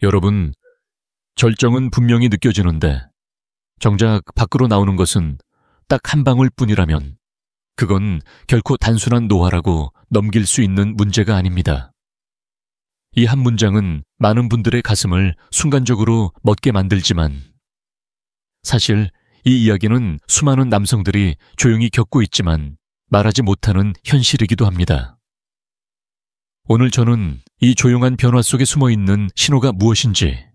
여러분, 절정은 분명히 느껴지는데 정작 밖으로 나오는 것은 딱 한 방울 뿐이라면 그건 결코 단순한 노화라고 넘길 수 있는 문제가 아닙니다. 이 한 문장은 많은 분들의 가슴을 순간적으로 멎게 만들지만 사실 이 이야기는 수많은 남성들이 조용히 겪고 있지만 말하지 못하는 현실이기도 합니다. 오늘 저는 이 조용한 변화 속에 숨어있는 신호가 무엇인지,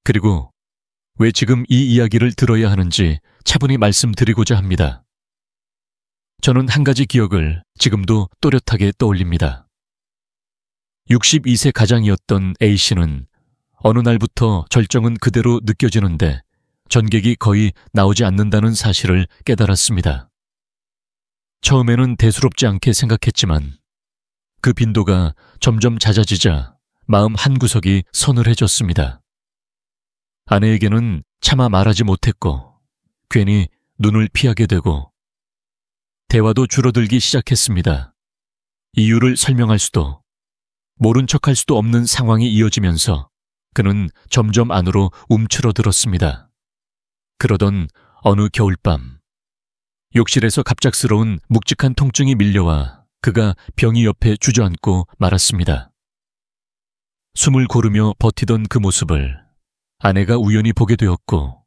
그리고 왜 지금 이 이야기를 들어야 하는지 차분히 말씀드리고자 합니다. 저는 한 가지 기억을 지금도 또렷하게 떠올립니다. 62세 가장이었던 A씨는 어느 날부터 절정은 그대로 느껴지는데 전객이 거의 나오지 않는다는 사실을 깨달았습니다. 처음에는 대수롭지 않게 생각했지만 그 빈도가 점점 잦아지자 마음 한구석이 서늘해졌습니다. 아내에게는 차마 말하지 못했고 괜히 눈을 피하게 되고 대화도 줄어들기 시작했습니다. 이유를 설명할 수도 모른 척할 수도 없는 상황이 이어지면서 그는 점점 안으로 움츠러들었습니다. 그러던 어느 겨울밤, 욕실에서 갑작스러운 묵직한 통증이 밀려와 그가 병이 옆에 주저앉고 말았습니다. 숨을 고르며 버티던 그 모습을 아내가 우연히 보게 되었고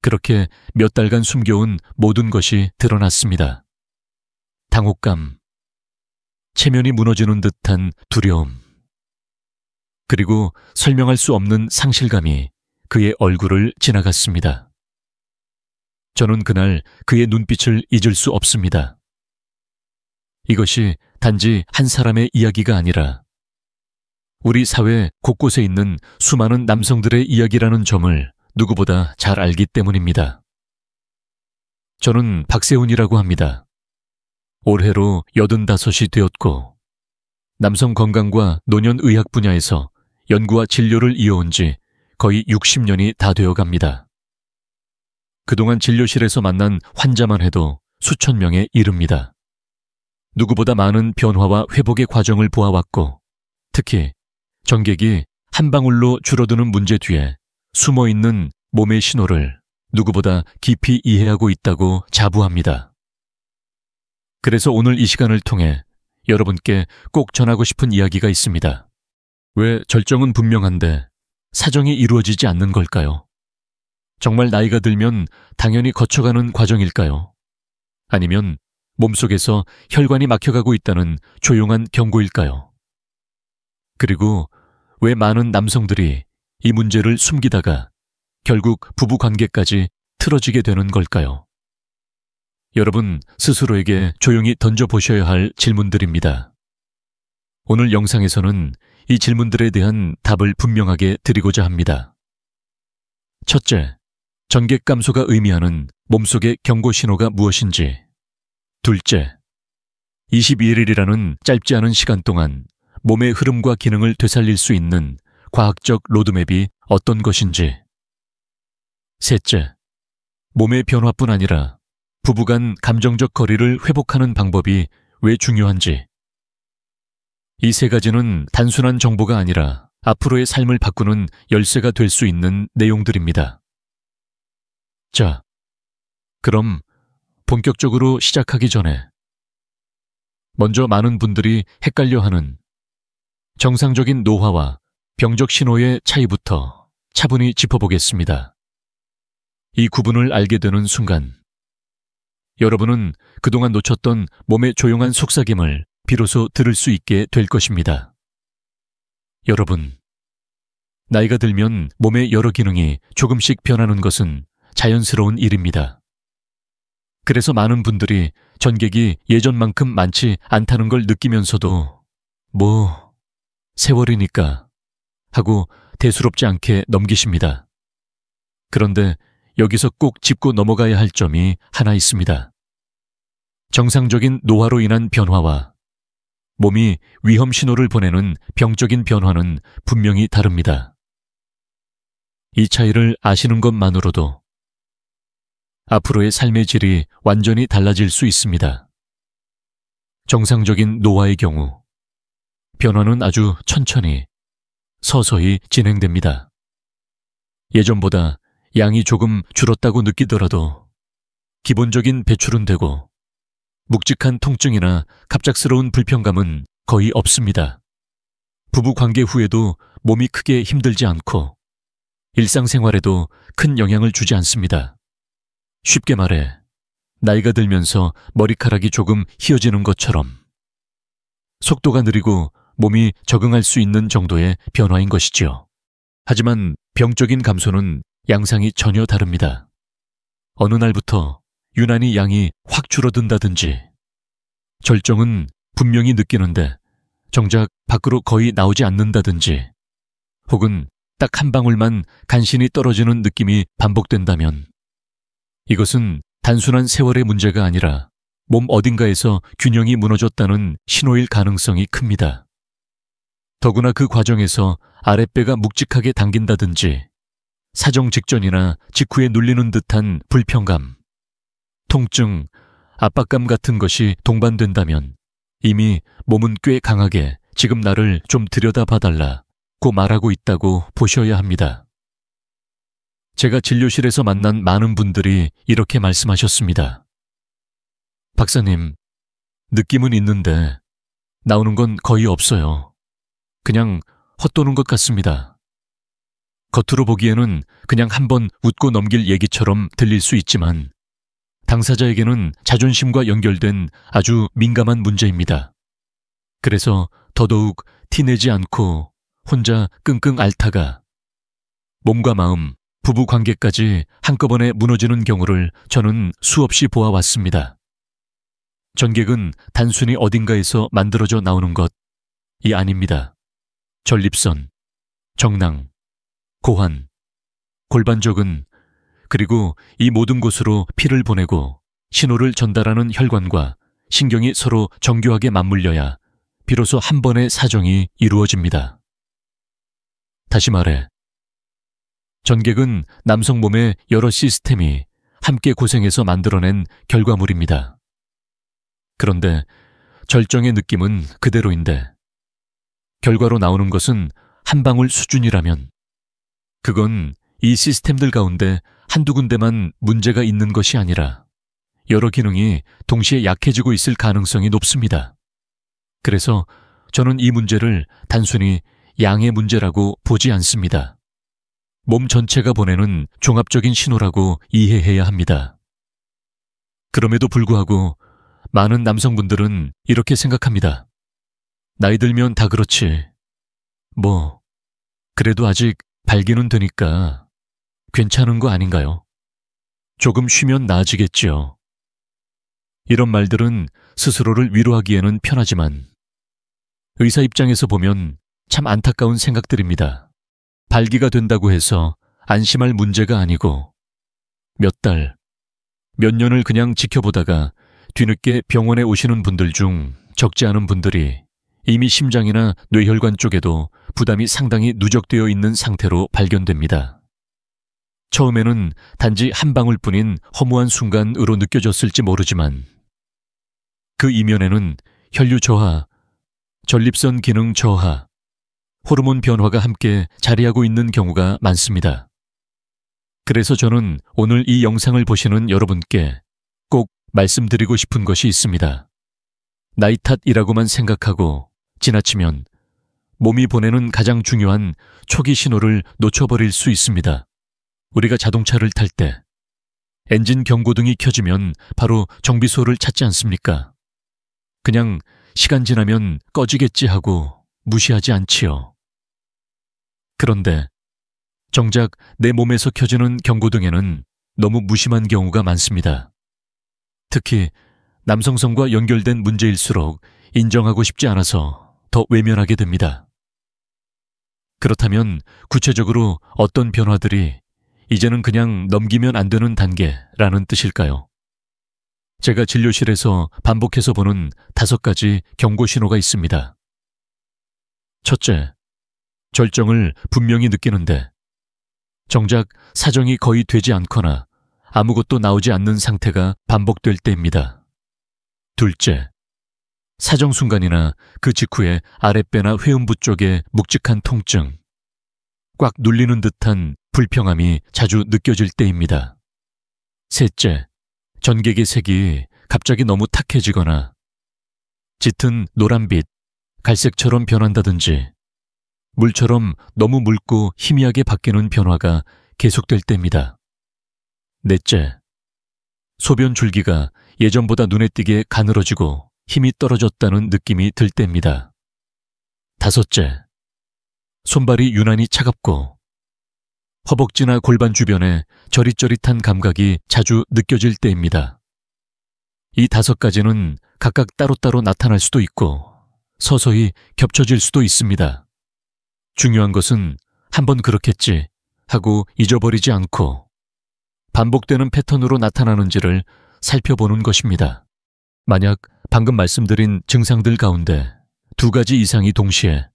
그렇게 몇 달간 숨겨온 모든 것이 드러났습니다. 당혹감, 체면이 무너지는 듯한 두려움, 그리고 설명할 수 없는 상실감이 그의 얼굴을 지나갔습니다. 저는 그날 그의 눈빛을 잊을 수 없습니다. 이것이 단지 한 사람의 이야기가 아니라 우리 사회 곳곳에 있는 수많은 남성들의 이야기라는 점을 누구보다 잘 알기 때문입니다. 저는 박세훈이라고 합니다. 올해로 85이 되었고 남성 건강과 노년의학 분야에서 연구와 진료를 이어온 지 거의 60년이 다 되어갑니다. 그동안 진료실에서 만난 환자만 해도 수천 명에 이릅니다. 누구보다 많은 변화와 회복의 과정을 보아왔고 특히 전객이 한 방울로 줄어드는 문제 뒤에 숨어있는 몸의 신호를 누구보다 깊이 이해하고 있다고 자부합니다. 그래서 오늘 이 시간을 통해 여러분께 꼭 전하고 싶은 이야기가 있습니다. 왜 절정은 분명한데 사정이 이루어지지 않는 걸까요? 정말 나이가 들면 당연히 거쳐가는 과정일까요? 아니면 몸속에서 혈관이 막혀가고 있다는 조용한 경고일까요? 그리고 왜 많은 남성들이 이 문제를 숨기다가 결국 부부관계까지 틀어지게 되는 걸까요? 여러분 스스로에게 조용히 던져보셔야 할 질문들입니다. 오늘 영상에서는 이 질문들에 대한 답을 분명하게 드리고자 합니다. 첫째, 전객 감소가 의미하는 몸속의 경고 신호가 무엇인지. 둘째, 22일이라는 짧지 않은 시간 동안 몸의 흐름과 기능을 되살릴 수 있는 과학적 로드맵이 어떤 것인지. 셋째, 몸의 변화뿐 아니라 부부간 감정적 거리를 회복하는 방법이 왜 중요한지. 이 세 가지는 단순한 정보가 아니라 앞으로의 삶을 바꾸는 열쇠가 될 수 있는 내용들입니다. 자, 그럼 본격적으로 시작하기 전에 먼저 많은 분들이 헷갈려하는 정상적인 노화와 병적 신호의 차이부터 차분히 짚어보겠습니다. 이 구분을 알게 되는 순간 여러분은 그동안 놓쳤던 몸의 조용한 속삭임을 비로소 들을 수 있게 될 것입니다. 여러분, 나이가 들면 몸의 여러 기능이 조금씩 변하는 것은 자연스러운 일입니다. 그래서 많은 분들이 전객이 예전만큼 많지 않다는 걸 느끼면서도 세월이니까 하고 대수롭지 않게 넘기십니다. 그런데 여기서 꼭 짚고 넘어가야 할 점이 하나 있습니다. 정상적인 노화로 인한 변화와 몸이 위험 신호를 보내는 병적인 변화는 분명히 다릅니다. 이 차이를 아시는 것만으로도 앞으로의 삶의 질이 완전히 달라질 수 있습니다. 정상적인 노화의 경우 변화는 아주 천천히 서서히 진행됩니다. 예전보다 양이 조금 줄었다고 느끼더라도 기본적인 배출은 되고 묵직한 통증이나 갑작스러운 불편감은 거의 없습니다. 부부 관계 후에도 몸이 크게 힘들지 않고 일상생활에도 큰 영향을 주지 않습니다. 쉽게 말해 나이가 들면서 머리카락이 조금 휘어지는 것처럼 속도가 느리고 몸이 적응할 수 있는 정도의 변화인 것이지요. 하지만 병적인 감소는 양상이 전혀 다릅니다. 어느 날부터 유난히 양이 확 줄어든다든지 절정은 분명히 느끼는데 정작 밖으로 거의 나오지 않는다든지 혹은 딱 한 방울만 간신히 떨어지는 느낌이 반복된다면 이것은 단순한 세월의 문제가 아니라 몸 어딘가에서 균형이 무너졌다는 신호일 가능성이 큽니다. 더구나 그 과정에서 아랫배가 묵직하게 당긴다든지 사정 직전이나 직후에 눌리는 듯한 불편감, 통증, 압박감 같은 것이 동반된다면 이미 몸은 꽤 강하게 지금 나를 좀 들여다봐달라고 말하고 있다고 보셔야 합니다. 제가 진료실에서 만난 많은 분들이 이렇게 말씀하셨습니다. 박사님, 느낌은 있는데 나오는 건 거의 없어요. 그냥 헛도는 것 같습니다. 겉으로 보기에는 그냥 한번 웃고 넘길 얘기처럼 들릴 수 있지만 당사자에게는 자존심과 연결된 아주 민감한 문제입니다. 그래서 더더욱 티내지 않고 혼자 끙끙 앓다가 몸과 마음, 부부 관계까지 한꺼번에 무너지는 경우를 저는 수없이 보아왔습니다. 전객은 단순히 어딘가에서 만들어져 나오는 것이 아닙니다. 전립선, 정낭, 고환, 골반적은 그리고 이 모든 곳으로 피를 보내고 신호를 전달하는 혈관과 신경이 서로 정교하게 맞물려야 비로소 한 번의 사정이 이루어집니다. 다시 말해, 전객은 남성 몸의 여러 시스템이 함께 고생해서 만들어낸 결과물입니다. 그런데 절정의 느낌은 그대로인데 결과로 나오는 것은 한 방울 수준이라면 그건 이 시스템들 가운데 한두 군데만 문제가 있는 것이 아니라 여러 기능이 동시에 약해지고 있을 가능성이 높습니다. 그래서 저는 이 문제를 단순히 양의 문제라고 보지 않습니다. 몸 전체가 보내는 종합적인 신호라고 이해해야 합니다. 그럼에도 불구하고 많은 남성분들은 이렇게 생각합니다. 나이 들면 다 그렇지. 그래도 아직 발기는 되니까 괜찮은 거 아닌가요? 조금 쉬면 나아지겠지요. 이런 말들은 스스로를 위로하기에는 편하지만 의사 입장에서 보면 참 안타까운 생각들입니다. 발기가 된다고 해서 안심할 문제가 아니고 몇 달, 몇 년을 그냥 지켜보다가 뒤늦게 병원에 오시는 분들 중 적지 않은 분들이 이미 심장이나 뇌혈관 쪽에도 부담이 상당히 누적되어 있는 상태로 발견됩니다. 처음에는 단지 한 방울뿐인 허무한 순간으로 느껴졌을지 모르지만 그 이면에는 혈류 저하, 전립선 기능 저하, 호르몬 변화가 함께 자리하고 있는 경우가 많습니다. 그래서 저는 오늘 이 영상을 보시는 여러분께 꼭 말씀드리고 싶은 것이 있습니다. 나이 탓이라고만 생각하고 지나치면 몸이 보내는 가장 중요한 초기 신호를 놓쳐버릴 수 있습니다. 우리가 자동차를 탈 때 엔진 경고등이 켜지면 바로 정비소를 찾지 않습니까? 그냥 시간 지나면 꺼지겠지 하고 무시하지 않지요. 그런데 정작 내 몸에서 켜지는 경고등에는 너무 무심한 경우가 많습니다. 특히 남성성과 연결된 문제일수록 인정하고 싶지 않아서 더 외면하게 됩니다. 그렇다면 구체적으로 어떤 변화들이 이제는 그냥 넘기면 안 되는 단계라는 뜻일까요? 제가 진료실에서 반복해서 보는 5가지 경고 신호가 있습니다. 첫째, 절정을 분명히 느끼는데 정작 사정이 거의 되지 않거나 아무것도 나오지 않는 상태가 반복될 때입니다. 둘째, 사정 순간이나 그 직후에 아랫배나 회음부 쪽에 묵직한 통증, 꽉 눌리는 듯한 불평함이 자주 느껴질 때입니다. 셋째, 전객의 색이 갑자기 너무 탁해지거나 짙은 노란빛, 갈색처럼 변한다든지 물처럼 너무 묽고 희미하게 바뀌는 변화가 계속될 때입니다. 넷째, 소변 줄기가 예전보다 눈에 띄게 가늘어지고 힘이 떨어졌다는 느낌이 들 때입니다. 다섯째, 손발이 유난히 차갑고 허벅지나 골반 주변에 저릿저릿한 감각이 자주 느껴질 때입니다. 이 5가지는 각각 따로따로 나타날 수도 있고 서서히 겹쳐질 수도 있습니다. 중요한 것은 한번 그렇겠지 하고 잊어버리지 않고 반복되는 패턴으로 나타나는지를 살펴보는 것입니다. 만약 방금 말씀드린 증상들 가운데 2가지 이상이 동시에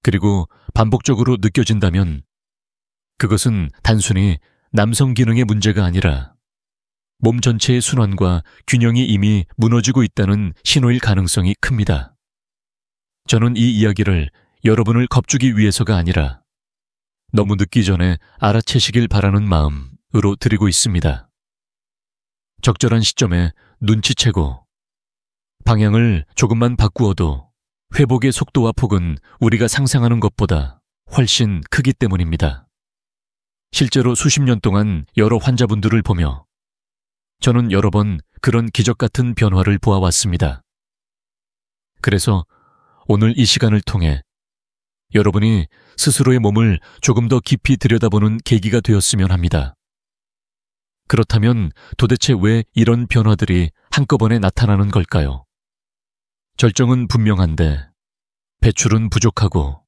그리고 반복적으로 느껴진다면 그것은 단순히 남성 기능의 문제가 아니라 몸 전체의 순환과 균형이 이미 무너지고 있다는 신호일 가능성이 큽니다. 저는 이 이야기를 여러분을 겁주기 위해서가 아니라 너무 늦기 전에 알아채시길 바라는 마음으로 드리고 있습니다. 적절한 시점에 눈치채고 방향을 조금만 바꾸어도 회복의 속도와 폭은 우리가 상상하는 것보다 훨씬 크기 때문입니다. 실제로 수십 년 동안 여러 환자분들을 보며 저는 여러 번 그런 기적 같은 변화를 보아왔습니다. 그래서 오늘 이 시간을 통해 여러분이 스스로의 몸을 조금 더 깊이 들여다보는 계기가 되었으면 합니다. 그렇다면 도대체 왜 이런 변화들이 한꺼번에 나타나는 걸까요? 절정은 분명한데 배출은 부족하고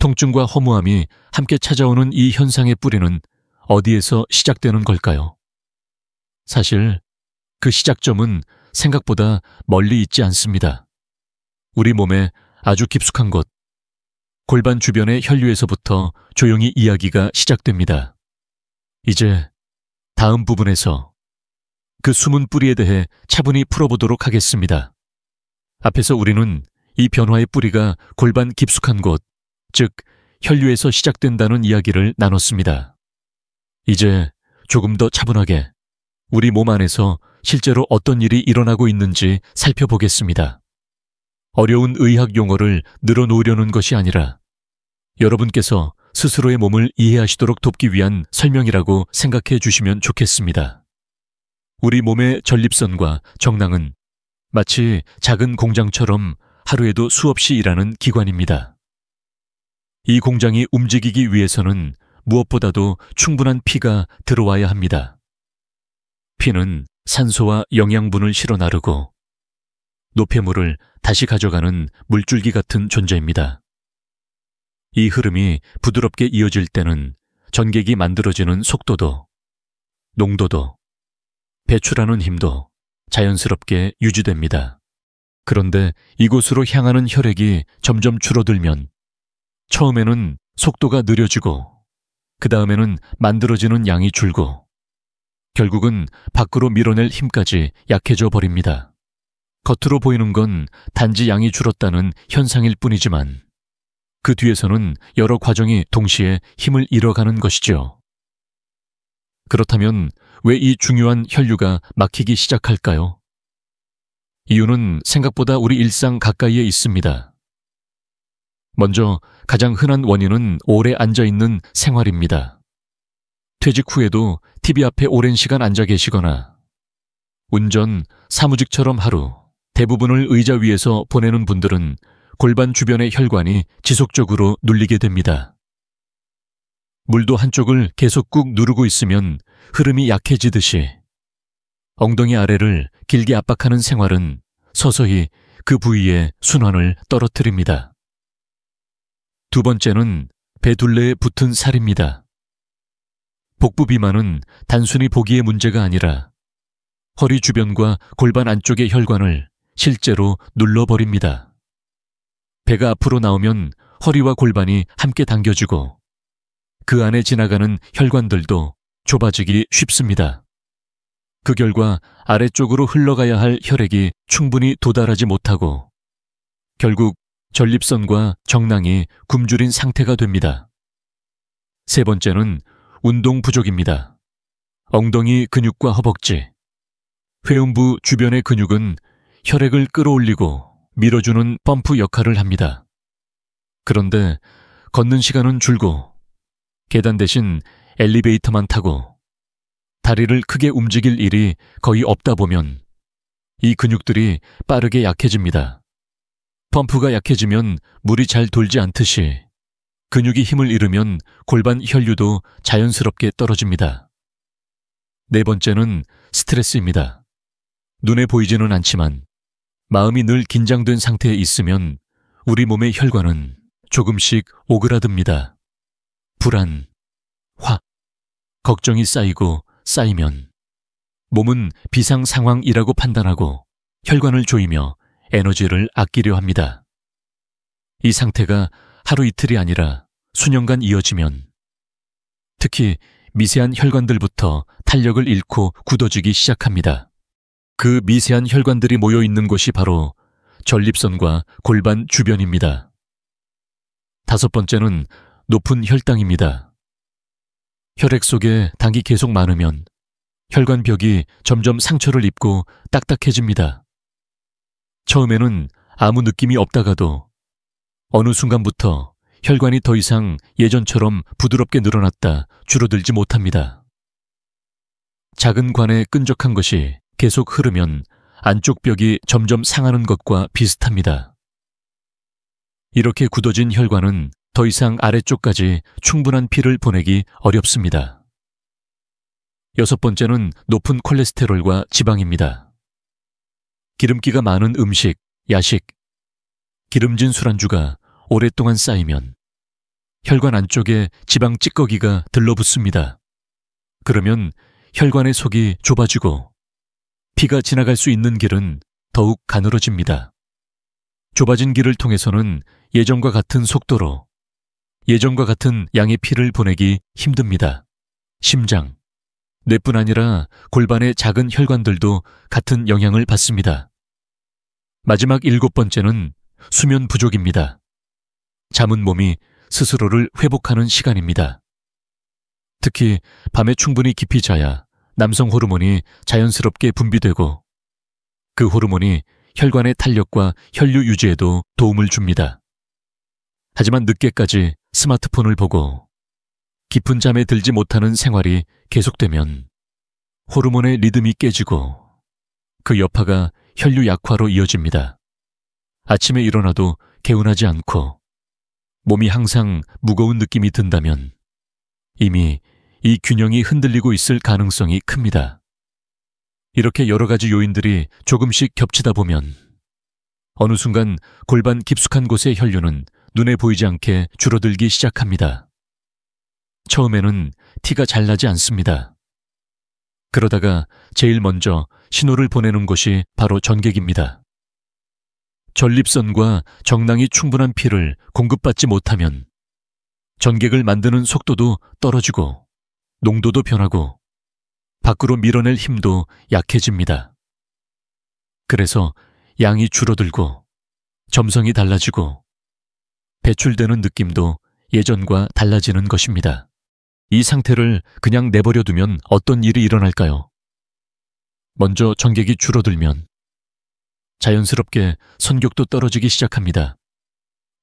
통증과 허무함이 함께 찾아오는 이 현상의 뿌리는 어디에서 시작되는 걸까요? 사실 그 시작점은 생각보다 멀리 있지 않습니다. 우리 몸에 아주 깊숙한 곳, 골반 주변의 혈류에서부터 조용히 이야기가 시작됩니다. 이제 다음 부분에서 그 숨은 뿌리에 대해 차분히 풀어보도록 하겠습니다. 앞에서 우리는 이 변화의 뿌리가 골반 깊숙한 곳, 즉 혈류에서 시작된다는 이야기를 나눴습니다. 이제 조금 더 차분하게 우리 몸 안에서 실제로 어떤 일이 일어나고 있는지 살펴보겠습니다. 어려운 의학 용어를 늘어놓으려는 것이 아니라 여러분께서 스스로의 몸을 이해하시도록 돕기 위한 설명이라고 생각해 주시면 좋겠습니다. 우리 몸의 전립선과 정낭은 마치 작은 공장처럼 하루에도 수없이 일하는 기관입니다. 이 공장이 움직이기 위해서는 무엇보다도 충분한 피가 들어와야 합니다. 피는 산소와 영양분을 실어 나르고 노폐물을 다시 가져가는 물줄기 같은 존재입니다. 이 흐름이 부드럽게 이어질 때는 전객이 만들어지는 속도도, 농도도, 배출하는 힘도 자연스럽게 유지됩니다. 그런데 이곳으로 향하는 혈액이 점점 줄어들면 처음에는 속도가 느려지고 그 다음에는 만들어지는 양이 줄고 결국은 밖으로 밀어낼 힘까지 약해져 버립니다. 겉으로 보이는 건 단지 양이 줄었다는 현상일 뿐이지만 그 뒤에서는 여러 과정이 동시에 힘을 잃어가는 것이죠. 그렇다면 왜 이 중요한 혈류가 막히기 시작할까요? 이유는 생각보다 우리 일상 가까이에 있습니다. 먼저 가장 흔한 원인은 오래 앉아있는 생활입니다. 퇴직 후에도 TV 앞에 오랜 시간 앉아 계시거나 운전, 사무직처럼 하루 대부분을 의자 위에서 보내는 분들은 골반 주변의 혈관이 지속적으로 눌리게 됩니다. 물도 한쪽을 계속 꾹 누르고 있으면 흐름이 약해지듯이 엉덩이 아래를 길게 압박하는 생활은 서서히 그 부위의 순환을 떨어뜨립니다. 두 번째는 배 둘레에 붙은 살입니다. 복부 비만은 단순히 보기의 문제가 아니라 허리 주변과 골반 안쪽의 혈관을 실제로 눌러버립니다. 배가 앞으로 나오면 허리와 골반이 함께 당겨지고 그 안에 지나가는 혈관들도 좁아지기 쉽습니다. 그 결과 아래쪽으로 흘러가야 할 혈액이 충분히 도달하지 못하고 결국 전립선과 정낭이 굶주린 상태가 됩니다. 세 번째는 운동 부족입니다. 엉덩이 근육과 허벅지, 회음부 주변의 근육은 혈액을 끌어올리고 밀어주는 펌프 역할을 합니다. 그런데 걷는 시간은 줄고 계단 대신 엘리베이터만 타고 다리를 크게 움직일 일이 거의 없다 보면 이 근육들이 빠르게 약해집니다. 펌프가 약해지면 물이 잘 돌지 않듯이 근육이 힘을 잃으면 골반 혈류도 자연스럽게 떨어집니다. 네 번째는 스트레스입니다. 눈에 보이지는 않지만 마음이 늘 긴장된 상태에 있으면 우리 몸의 혈관은 조금씩 오그라듭니다. 불안, 화, 걱정이 쌓이고 쌓이면 몸은 비상 상황이라고 판단하고 혈관을 조이며 에너지를 아끼려 합니다. 이 상태가 하루 이틀이 아니라 수년간 이어지면 특히 미세한 혈관들부터 탄력을 잃고 굳어지기 시작합니다. 그 미세한 혈관들이 모여 있는 곳이 바로 전립선과 골반 주변입니다. 다섯 번째는 높은 혈당입니다. 혈액 속에 당이 계속 많으면 혈관벽이 점점 상처를 입고 딱딱해집니다. 처음에는 아무 느낌이 없다가도 어느 순간부터 혈관이 더 이상 예전처럼 부드럽게 늘어났다 줄어들지 못합니다. 작은 관에 끈적한 것이 계속 흐르면 안쪽 벽이 점점 상하는 것과 비슷합니다. 이렇게 굳어진 혈관은 더 이상 아래쪽까지 충분한 피를 보내기 어렵습니다. 여섯 번째는 높은 콜레스테롤과 지방입니다. 기름기가 많은 음식, 야식, 기름진 술안주가 오랫동안 쌓이면 혈관 안쪽에 지방 찌꺼기가 들러붙습니다. 그러면 혈관의 속이 좁아지고 피가 지나갈 수 있는 길은 더욱 가늘어집니다. 좁아진 길을 통해서는 예전과 같은 속도로 예전과 같은 양의 피를 보내기 힘듭니다. 심장, 뇌뿐 아니라 골반의 작은 혈관들도 같은 영향을 받습니다. 마지막 일곱 번째는 수면 부족입니다. 잠은 몸이 스스로를 회복하는 시간입니다. 특히 밤에 충분히 깊이 자야 남성 호르몬이 자연스럽게 분비되고 그 호르몬이 혈관의 탄력과 혈류 유지에도 도움을 줍니다. 하지만 늦게까지 스마트폰을 보고 깊은 잠에 들지 못하는 생활이 계속되면 호르몬의 리듬이 깨지고 그 여파가 혈류 약화로 이어집니다. 아침에 일어나도 개운하지 않고 몸이 항상 무거운 느낌이 든다면 이미 이 균형이 흔들리고 있을 가능성이 큽니다. 이렇게 여러 가지 요인들이 조금씩 겹치다 보면 어느 순간 골반 깊숙한 곳의 혈류는 눈에 보이지 않게 줄어들기 시작합니다. 처음에는 티가 잘 나지 않습니다. 그러다가 제일 먼저 신호를 보내는 곳이 바로 전객입니다. 전립선과 정낭이 충분한 피를 공급받지 못하면 전객을 만드는 속도도 떨어지고 농도도 변하고 밖으로 밀어낼 힘도 약해집니다. 그래서 양이 줄어들고 점성이 달라지고 배출되는 느낌도 예전과 달라지는 것입니다. 이 상태를 그냥 내버려 두면 어떤 일이 일어날까요? 먼저 전객이 줄어들면 자연스럽게 선격도 떨어지기 시작합니다.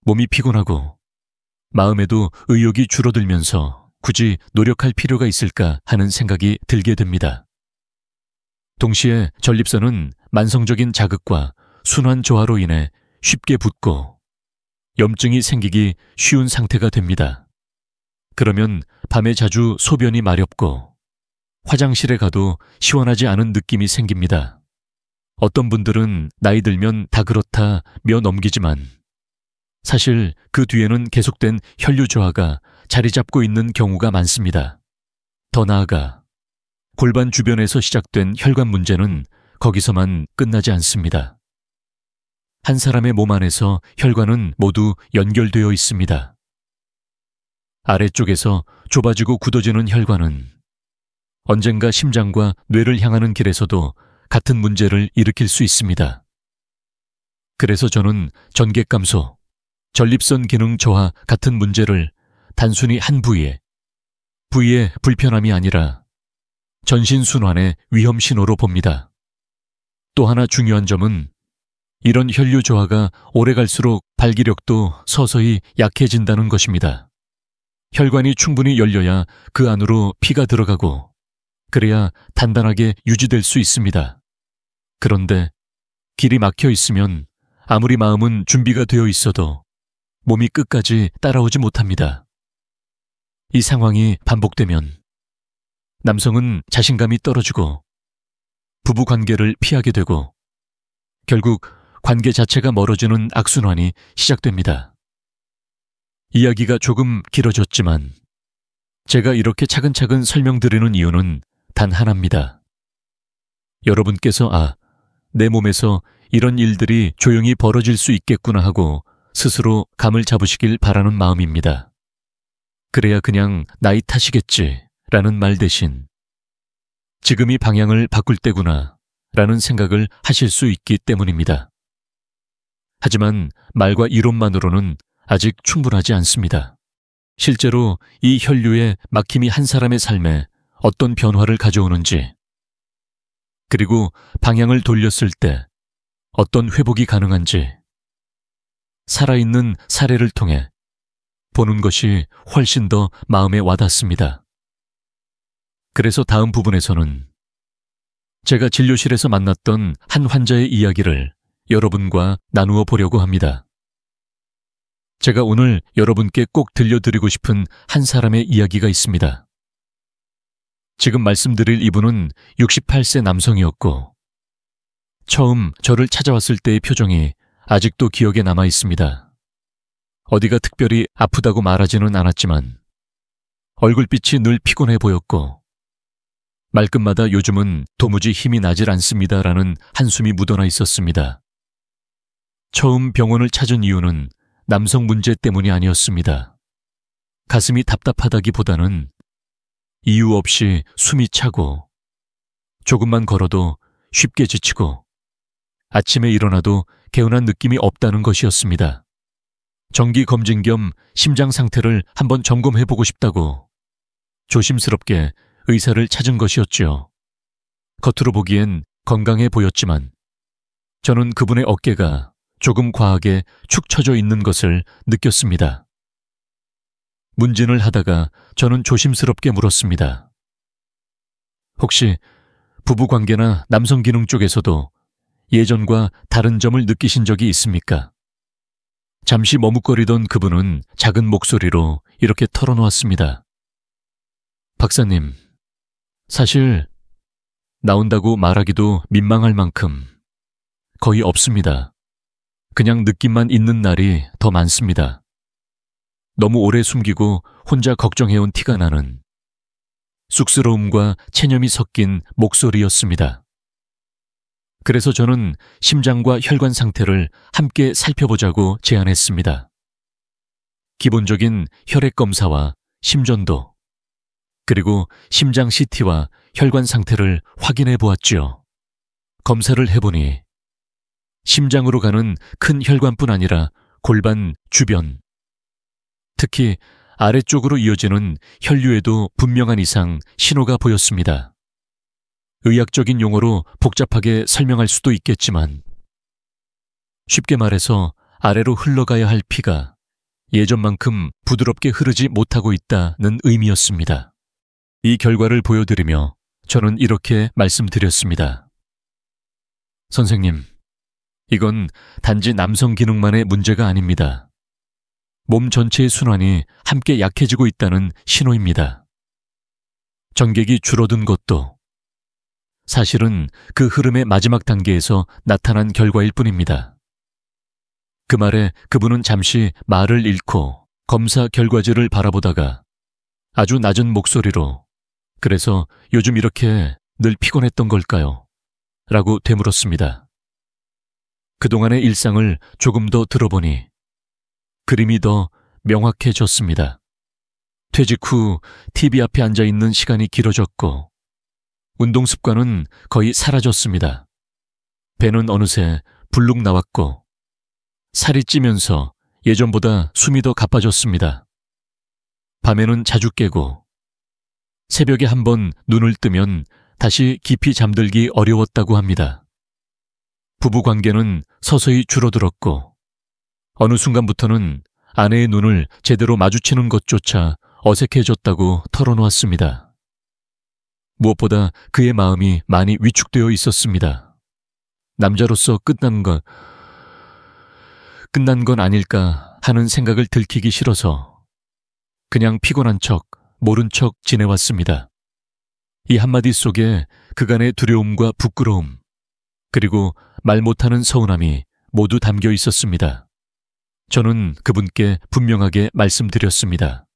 몸이 피곤하고 마음에도 의욕이 줄어들면서 굳이 노력할 필요가 있을까 하는 생각이 들게 됩니다. 동시에 전립선은 만성적인 자극과 순환 저하로 인해 쉽게 붓고 염증이 생기기 쉬운 상태가 됩니다. 그러면 밤에 자주 소변이 마렵고 화장실에 가도 시원하지 않은 느낌이 생깁니다. 어떤 분들은 나이 들면 다 그렇다 며 넘기지만 사실 그 뒤에는 계속된 혈류 저하가 자리 잡고 있는 경우가 많습니다. 더 나아가 골반 주변에서 시작된 혈관 문제는 거기서만 끝나지 않습니다. 한 사람의 몸 안에서 혈관은 모두 연결되어 있습니다. 아래쪽에서 좁아지고 굳어지는 혈관은 언젠가 심장과 뇌를 향하는 길에서도 같은 문제를 일으킬 수 있습니다. 그래서 저는 전객 감소, 전립선 기능 저하 같은 문제를 단순히 한 부위에 부위의 불편함이 아니라 전신순환의 위험 신호로 봅니다. 또 하나 중요한 점은 이런 혈류 저하가 오래 갈수록 발기력도 서서히 약해진다는 것입니다. 혈관이 충분히 열려야 그 안으로 피가 들어가고 그래야 단단하게 유지될 수 있습니다. 그런데 길이 막혀 있으면 아무리 마음은 준비가 되어 있어도 몸이 끝까지 따라오지 못합니다. 이 상황이 반복되면 남성은 자신감이 떨어지고 부부 관계를 피하게 되고 결국 관계 자체가 멀어지는 악순환이 시작됩니다. 이야기가 조금 길어졌지만 제가 이렇게 차근차근 설명드리는 이유는 단 하나입니다. 여러분께서 내 몸에서 이런 일들이 조용히 벌어질 수 있겠구나 하고 스스로 감을 잡으시길 바라는 마음입니다. 그래야 그냥 나이 탓이겠지라는 말 대신 지금이 방향을 바꿀 때구나 라는 생각을 하실 수 있기 때문입니다. 하지만 말과 이론만으로는 아직 충분하지 않습니다. 실제로 이 혈류의 막힘이 한 사람의 삶에 어떤 변화를 가져오는지, 그리고 방향을 돌렸을 때 어떤 회복이 가능한지, 살아있는 사례를 통해 보는 것이 훨씬 더 마음에 와닿습니다. 그래서 다음 부분에서는 제가 진료실에서 만났던 한 환자의 이야기를 여러분과 나누어 보려고 합니다. 제가 오늘 여러분께 꼭 들려드리고 싶은 한 사람의 이야기가 있습니다. 지금 말씀드릴 이분은 68세 남성이었고 처음 저를 찾아왔을 때의 표정이 아직도 기억에 남아 있습니다. 어디가 특별히 아프다고 말하지는 않았지만 얼굴빛이 늘 피곤해 보였고 말끝마다 요즘은 도무지 힘이 나질 않습니다라는 한숨이 묻어나 있었습니다. 처음 병원을 찾은 이유는 남성 문제 때문이 아니었습니다. 가슴이 답답하다기보다는 이유 없이 숨이 차고 조금만 걸어도 쉽게 지치고 아침에 일어나도 개운한 느낌이 없다는 것이었습니다. 정기 검진 겸 심장 상태를 한번 점검해보고 싶다고 조심스럽게 의사를 찾은 것이었죠. 겉으로 보기엔 건강해 보였지만 저는 그분의 어깨가 조금 과하게 축 처져 있는 것을 느꼈습니다. 문진을 하다가 저는 조심스럽게 물었습니다. 혹시 부부관계나 남성기능 쪽에서도 예전과 다른 점을 느끼신 적이 있습니까? 잠시 머뭇거리던 그분은 작은 목소리로 이렇게 털어놓았습니다. 박사님, 사실 나온다고 말하기도 민망할 만큼 거의 없습니다. 그냥 느낌만 있는 날이 더 많습니다. 너무 오래 숨기고 혼자 걱정해온 티가 나는 쑥스러움과 체념이 섞인 목소리였습니다. 그래서 저는 심장과 혈관 상태를 함께 살펴보자고 제안했습니다. 기본적인 혈액 검사와 심전도, 그리고 심장 CT와 혈관 상태를 확인해 보았지요. 검사를 해보니 심장으로 가는 큰 혈관뿐 아니라 골반 주변, 특히 아래쪽으로 이어지는 혈류에도 분명한 이상 신호가 보였습니다. 의학적인 용어로 복잡하게 설명할 수도 있겠지만 쉽게 말해서 아래로 흘러가야 할 피가 예전만큼 부드럽게 흐르지 못하고 있다는 의미였습니다. 이 결과를 보여드리며 저는 이렇게 말씀드렸습니다. 선생님, 이건 단지 남성 기능만의 문제가 아닙니다. 몸 전체의 순환이 함께 약해지고 있다는 신호입니다. 전객이 줄어든 것도 사실은 그 흐름의 마지막 단계에서 나타난 결과일 뿐입니다. 그 말에 그분은 잠시 말을 잃고 검사 결과지를 바라보다가 아주 낮은 목소리로 그래서 요즘 이렇게 늘 피곤했던 걸까요? 라고 되물었습니다. 그동안의 일상을 조금 더 들어보니 그림이 더 명확해졌습니다. 퇴직 후 TV 앞에 앉아있는 시간이 길어졌고 운동 습관은 거의 사라졌습니다. 배는 어느새 불룩 나왔고 살이 찌면서 예전보다 숨이 더 가빠졌습니다. 밤에는 자주 깨고 새벽에 한번 눈을 뜨면 다시 깊이 잠들기 어려웠다고 합니다. 부부 관계는 서서히 줄어들었고 어느 순간부터는 아내의 눈을 제대로 마주치는 것조차 어색해졌다고 털어놓았습니다. 무엇보다 그의 마음이 많이 위축되어 있었습니다. 남자로서 끝난 건 아닐까 하는 생각을 들키기 싫어서 그냥 피곤한 척, 모른 척 지내왔습니다. 이 한마디 속에 그간의 두려움과 부끄러움, 그리고 말 못하는 서운함이 모두 담겨 있었습니다. 저는 그분께 분명하게 말씀드렸습니다.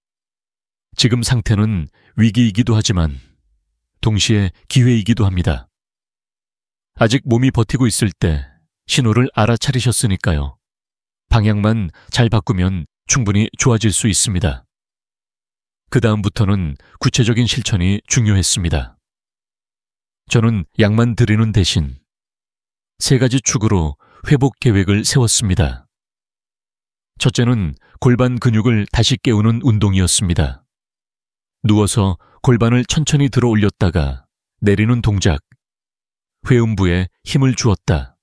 지금 상태는 위기이기도 하지만 동시에 기회이기도 합니다. 아직 몸이 버티고 있을 때 신호를 알아차리셨으니까요. 방향만 잘 바꾸면 충분히 좋아질 수 있습니다. 그 다음부터는 구체적인 실천이 중요했습니다. 저는 약만 드리는 대신 3가지 축으로 회복 계획을 세웠습니다. 첫째는 골반 근육을 다시 깨우는 운동이었습니다. 누워서 골반을 천천히 들어 올렸다가 내리는 동작, 회음부에 힘을 주었다,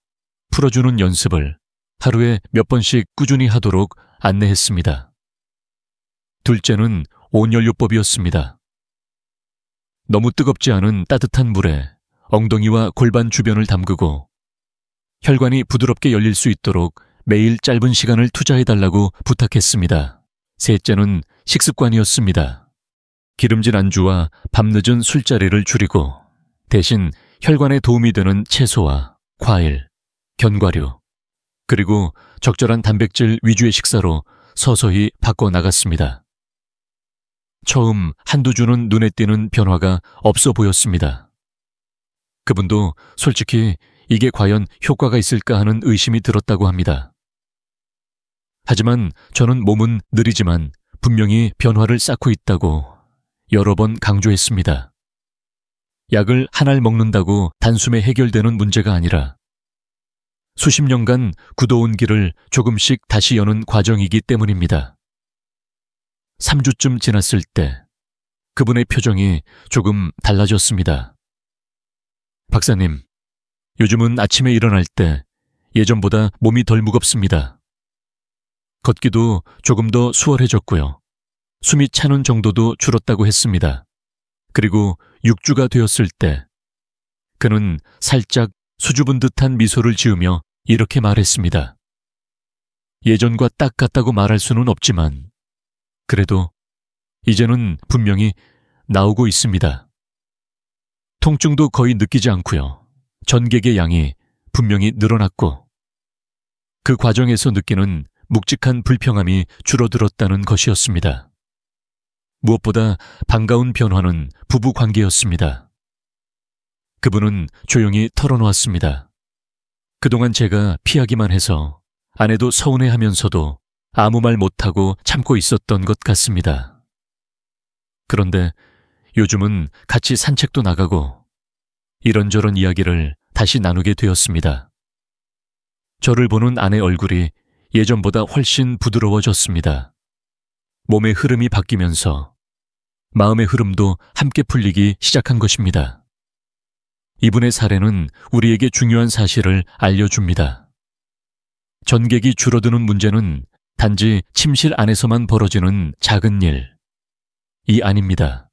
풀어주는 연습을 하루에 몇 번씩 꾸준히 하도록 안내했습니다. 둘째는 온연료법이었습니다. 너무 뜨겁지 않은 따뜻한 물에 엉덩이와 골반 주변을 담그고 혈관이 부드럽게 열릴 수 있도록 매일 짧은 시간을 투자해달라고 부탁했습니다. 셋째는 식습관이었습니다. 기름진 안주와 밤늦은 술자리를 줄이고 대신 혈관에 도움이 되는 채소와 과일, 견과류, 그리고 적절한 단백질 위주의 식사로 서서히 바꿔나갔습니다. 처음 한두 주는 눈에 띄는 변화가 없어 보였습니다. 그분도 솔직히 이게 과연 효과가 있을까 하는 의심이 들었다고 합니다. 하지만 저는 몸은 느리지만 분명히 변화를 쌓고 있다고 여러 번 강조했습니다. 약을 한 알 먹는다고 단숨에 해결되는 문제가 아니라 수십 년간 굳어온 길을 조금씩 다시 여는 과정이기 때문입니다. 3주쯤 지났을 때 그분의 표정이 조금 달라졌습니다. 박사님, 요즘은 아침에 일어날 때 예전보다 몸이 덜 무겁습니다. 걷기도 조금 더 수월해졌고요. 숨이 차는 정도도 줄었다고 했습니다. 그리고 6주가 되었을 때 그는 살짝 수줍은 듯한 미소를 지으며 이렇게 말했습니다. 예전과 딱 같다고 말할 수는 없지만 그래도 이제는 분명히 나오고 있습니다. 통증도 거의 느끼지 않고요. 전객의 양이 분명히 늘어났고 그 과정에서 느끼는 묵직한 불평함이 줄어들었다는 것이었습니다. 무엇보다 반가운 변화는 부부 관계였습니다. 그분은 조용히 털어놓았습니다. 그동안 제가 피하기만 해서 아내도 서운해하면서도 아무 말 못하고 참고 있었던 것 같습니다. 그런데 요즘은 같이 산책도 나가고 이런저런 이야기를 다시 나누게 되었습니다. 저를 보는 아내 얼굴이 예전보다 훨씬 부드러워졌습니다. 몸의 흐름이 바뀌면서 마음의 흐름도 함께 풀리기 시작한 것입니다. 이분의 사례는 우리에게 중요한 사실을 알려줍니다. 전객이 줄어드는 문제는 단지 침실 안에서만 벌어지는 작은 일이 아닙니다.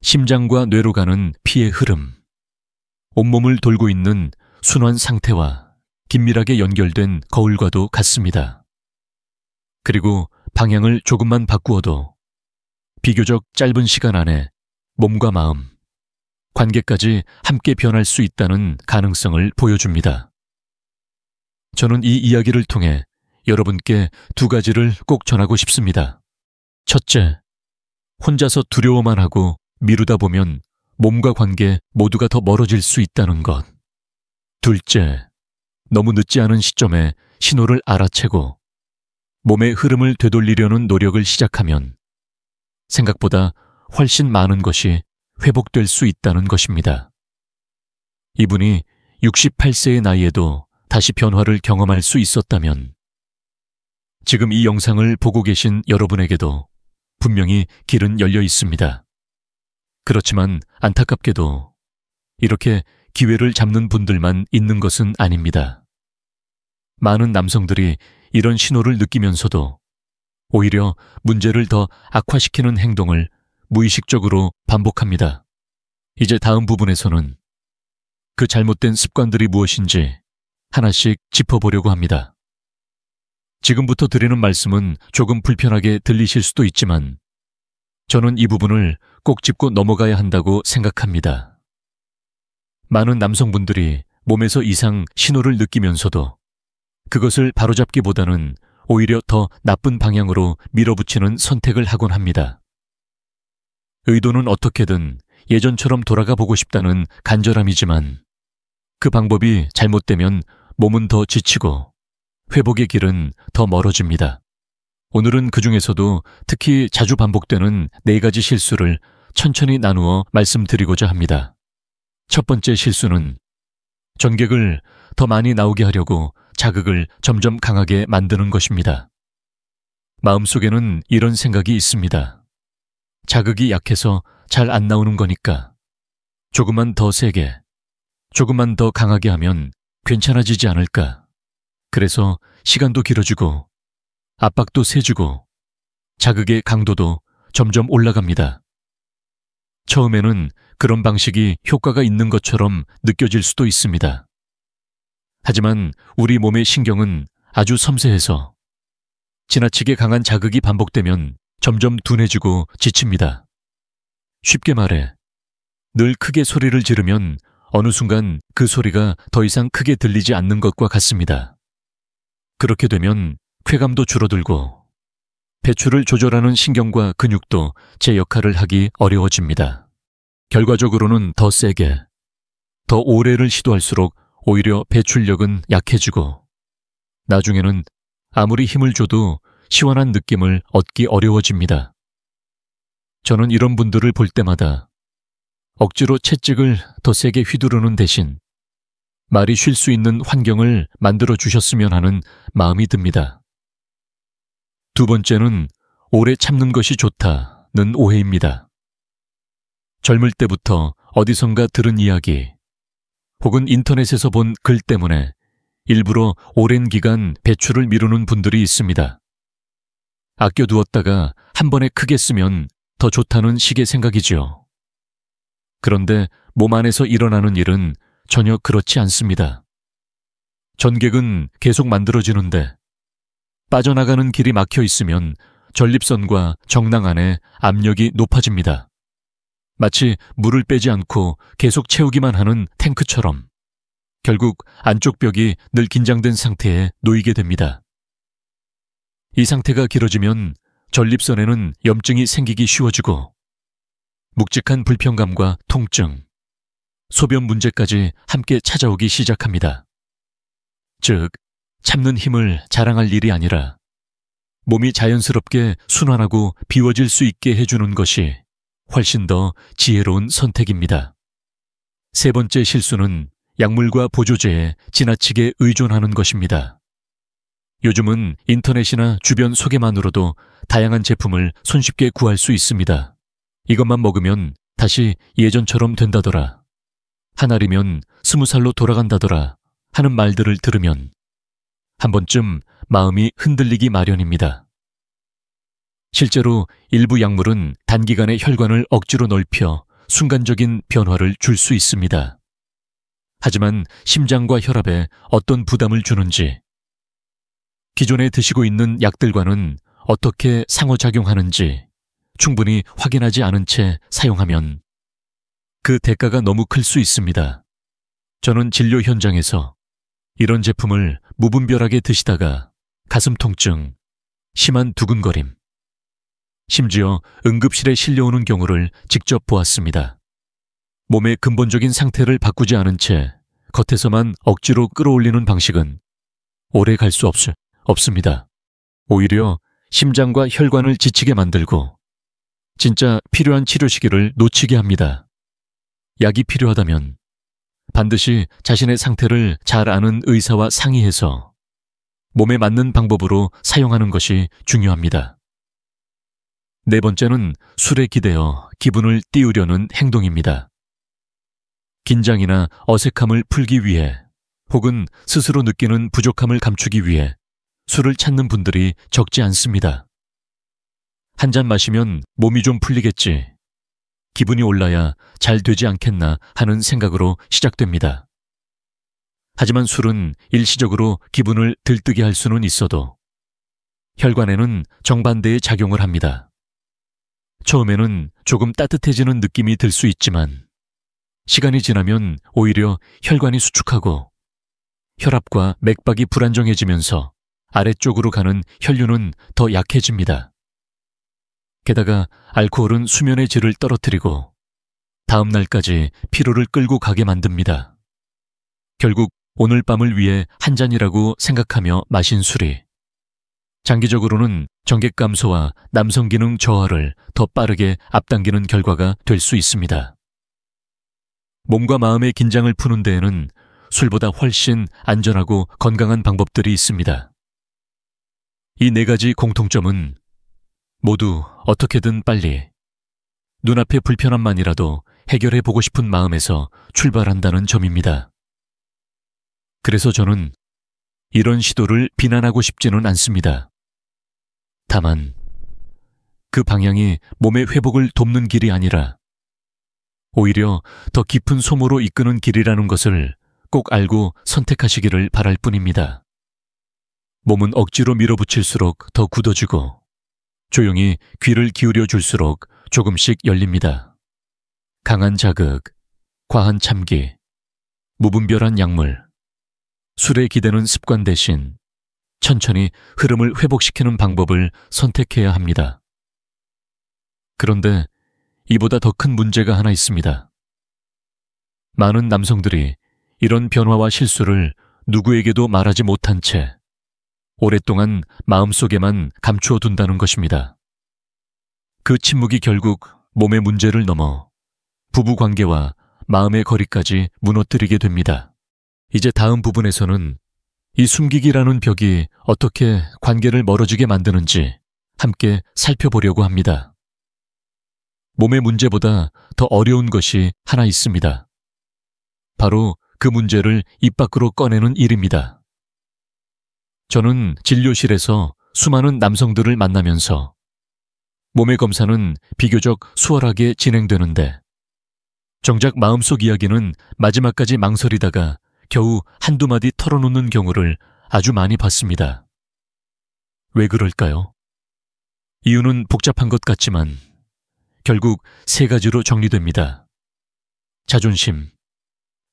심장과 뇌로 가는 피의 흐름, 온몸을 돌고 있는 순환 상태와 긴밀하게 연결된 거울과도 같습니다. 그리고 방향을 조금만 바꾸어도 비교적 짧은 시간 안에 몸과 마음, 관계까지 함께 변할 수 있다는 가능성을 보여줍니다. 저는 이 이야기를 통해 여러분께 2가지를 꼭 전하고 싶습니다. 첫째, 혼자서 두려워만 하고 미루다 보면 몸과 관계 모두가 더 멀어질 수 있다는 것. 둘째, 너무 늦지 않은 시점에 신호를 알아채고 몸의 흐름을 되돌리려는 노력을 시작하면 생각보다 훨씬 많은 것이 회복될 수 있다는 것입니다. 이분이 68세의 나이에도 다시 변화를 경험할 수 있었다면 지금 이 영상을 보고 계신 여러분에게도 분명히 길은 열려 있습니다. 그렇지만 안타깝게도 이렇게 기회를 잡는 분들만 있는 것은 아닙니다. 많은 남성들이 이런 신호를 느끼면서도 오히려 문제를 더 악화시키는 행동을 무의식적으로 반복합니다. 이제 다음 부분에서는 그 잘못된 습관들이 무엇인지 하나씩 짚어보려고 합니다. 지금부터 드리는 말씀은 조금 불편하게 들리실 수도 있지만 저는 이 부분을 꼭 짚고 넘어가야 한다고 생각합니다. 많은 남성분들이 몸에서 이상 신호를 느끼면서도 그것을 바로잡기보다는 오히려 더 나쁜 방향으로 밀어붙이는 선택을 하곤 합니다. 의도는 어떻게든 예전처럼 돌아가 보고 싶다는 간절함이지만 그 방법이 잘못되면 몸은 더 지치고 회복의 길은 더 멀어집니다. 오늘은 그 중에서도 특히 자주 반복되는 4가지 실수를 천천히 나누어 말씀드리고자 합니다. 첫 번째 실수는 전객을 더 많이 나오게 하려고 자극을 점점 강하게 만드는 것입니다. 마음속에는 이런 생각이 있습니다. 자극이 약해서 잘 안 나오는 거니까 조금만 더 세게, 조금만 더 강하게 하면 괜찮아지지 않을까. 그래서 시간도 길어지고 압박도 세지고 자극의 강도도 점점 올라갑니다. 처음에는 그런 방식이 효과가 있는 것처럼 느껴질 수도 있습니다. 하지만 우리 몸의 신경은 아주 섬세해서 지나치게 강한 자극이 반복되면 점점 둔해지고 지칩니다. 쉽게 말해, 늘 크게 소리를 지르면 어느 순간 그 소리가 더 이상 크게 들리지 않는 것과 같습니다. 그렇게 되면 쾌감도 줄어들고 배출을 조절하는 신경과 근육도 제 역할을 하기 어려워집니다. 결과적으로는 더 세게, 더 오래를 시도할수록 오히려 배출력은 약해지고 나중에는 아무리 힘을 줘도 시원한 느낌을 얻기 어려워집니다. 저는 이런 분들을 볼 때마다 억지로 채찍을 더 세게 휘두르는 대신 말이 쉴 수 있는 환경을 만들어 주셨으면 하는 마음이 듭니다. 두 번째는 오래 참는 것이 좋다는 오해입니다. 젊을 때부터 어디선가 들은 이야기 혹은 인터넷에서 본 글 때문에 일부러 오랜 기간 배출을 미루는 분들이 있습니다. 아껴두었다가 한 번에 크게 쓰면 더 좋다는 식의 생각이지요. 그런데 몸 안에서 일어나는 일은 전혀 그렇지 않습니다. 전객은 계속 만들어지는데 빠져나가는 길이 막혀 있으면 전립선과 정낭 안에 압력이 높아집니다. 마치 물을 빼지 않고 계속 채우기만 하는 탱크처럼 결국 안쪽 벽이 늘 긴장된 상태에 놓이게 됩니다. 이 상태가 길어지면 전립선에는 염증이 생기기 쉬워지고 묵직한 불편감과 통증, 소변 문제까지 함께 찾아오기 시작합니다. 즉, 참는 힘을 자랑할 일이 아니라 몸이 자연스럽게 순환하고 비워질 수 있게 해주는 것이 훨씬 더 지혜로운 선택입니다. 세 번째 실수는 약물과 보조제에 지나치게 의존하는 것입니다. 요즘은 인터넷이나 주변 소개만으로도 다양한 제품을 손쉽게 구할 수 있습니다. 이것만 먹으면 다시 예전처럼 된다더라. 한 알이면 20살로 돌아간다더라 하는 말들을 들으면 한 번쯤 마음이 흔들리기 마련입니다. 실제로 일부 약물은 단기간에 혈관을 억지로 넓혀 순간적인 변화를 줄 수 있습니다. 하지만 심장과 혈압에 어떤 부담을 주는지, 기존에 드시고 있는 약들과는 어떻게 상호작용하는지 충분히 확인하지 않은 채 사용하면 그 대가가 너무 클 수 있습니다. 저는 진료 현장에서 이런 제품을 무분별하게 드시다가 가슴 통증, 심한 두근거림, 심지어 응급실에 실려오는 경우를 직접 보았습니다. 몸의 근본적인 상태를 바꾸지 않은 채 겉에서만 억지로 끌어올리는 방식은 오래 갈 수 없습니다. 오히려 심장과 혈관을 지치게 만들고 진짜 필요한 치료 시기를 놓치게 합니다. 약이 필요하다면 반드시 자신의 상태를 잘 아는 의사와 상의해서 몸에 맞는 방법으로 사용하는 것이 중요합니다. 네 번째는 술에 기대어 기분을 띄우려는 행동입니다. 긴장이나 어색함을 풀기 위해 혹은 스스로 느끼는 부족함을 감추기 위해 술을 찾는 분들이 적지 않습니다. 한 잔 마시면 몸이 좀 풀리겠지, 기분이 올라야 잘 되지 않겠나 하는 생각으로 시작됩니다. 하지만 술은 일시적으로 기분을 들뜨게 할 수는 있어도 혈관에는 정반대의 작용을 합니다. 처음에는 조금 따뜻해지는 느낌이 들 수 있지만 시간이 지나면 오히려 혈관이 수축하고 혈압과 맥박이 불안정해지면서 아래쪽으로 가는 혈류는 더 약해집니다. 게다가 알코올은 수면의 질을 떨어뜨리고 다음 날까지 피로를 끌고 가게 만듭니다. 결국 오늘 밤을 위해 한 잔이라고 생각하며 마신 술이 장기적으로는 정객 감소와 남성 기능 저하를 더 빠르게 앞당기는 결과가 될 수 있습니다. 몸과 마음의 긴장을 푸는 데에는 술보다 훨씬 안전하고 건강한 방법들이 있습니다. 이 네 가지 공통점은 모두 어떻게든 빨리 눈앞의 불편함만이라도 해결해 보고 싶은 마음에서 출발한다는 점입니다. 그래서 저는 이런 시도를 비난하고 싶지는 않습니다. 다만 그 방향이 몸의 회복을 돕는 길이 아니라 오히려 더 깊은 소모로 이끄는 길이라는 것을 꼭 알고 선택하시기를 바랄 뿐입니다. 몸은 억지로 밀어붙일수록 더 굳어지고 조용히 귀를 기울여 줄수록 조금씩 열립니다. 강한 자극, 과한 참기, 무분별한 약물, 술에 기대는 습관 대신 천천히 흐름을 회복시키는 방법을 선택해야 합니다. 그런데 이보다 더 큰 문제가 하나 있습니다. 많은 남성들이 이런 변화와 실수를 누구에게도 말하지 못한 채 오랫동안 마음속에만 감추어 둔다는 것입니다. 그 침묵이 결국 몸의 문제를 넘어 부부관계와 마음의 거리까지 무너뜨리게 됩니다. 이제 다음 부분에서는 이 숨기기라는 벽이 어떻게 관계를 멀어지게 만드는지 함께 살펴보려고 합니다. 몸의 문제보다 더 어려운 것이 하나 있습니다. 바로 그 문제를 입 밖으로 꺼내는 일입니다. 저는 진료실에서 수많은 남성들을 만나면서 몸의 검사는 비교적 수월하게 진행되는데 정작 마음속 이야기는 마지막까지 망설이다가 겨우 한두 마디 털어놓는 경우를 아주 많이 봤습니다. 왜 그럴까요? 이유는 복잡한 것 같지만 결국 세 가지로 정리됩니다. 자존심,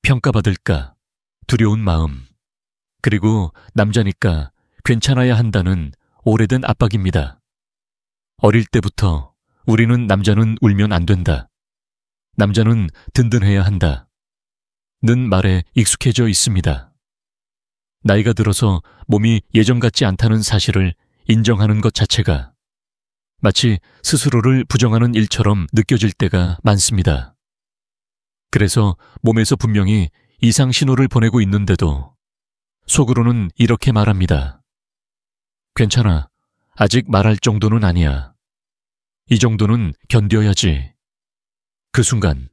평가받을까, 두려운 마음, 그리고 남자니까 괜찮아야 한다는 오래된 압박입니다. 어릴 때부터 우리는 남자는 울면 안 된다, 남자는 든든해야 한다 는 말에 익숙해져 있습니다. 나이가 들어서 몸이 예전 같지 않다는 사실을 인정하는 것 자체가 마치 스스로를 부정하는 일처럼 느껴질 때가 많습니다. 그래서 몸에서 분명히 이상 신호를 보내고 있는데도 속으로는 이렇게 말합니다. 괜찮아. 아직 말할 정도는 아니야. 이 정도는 견뎌야지. 그 순간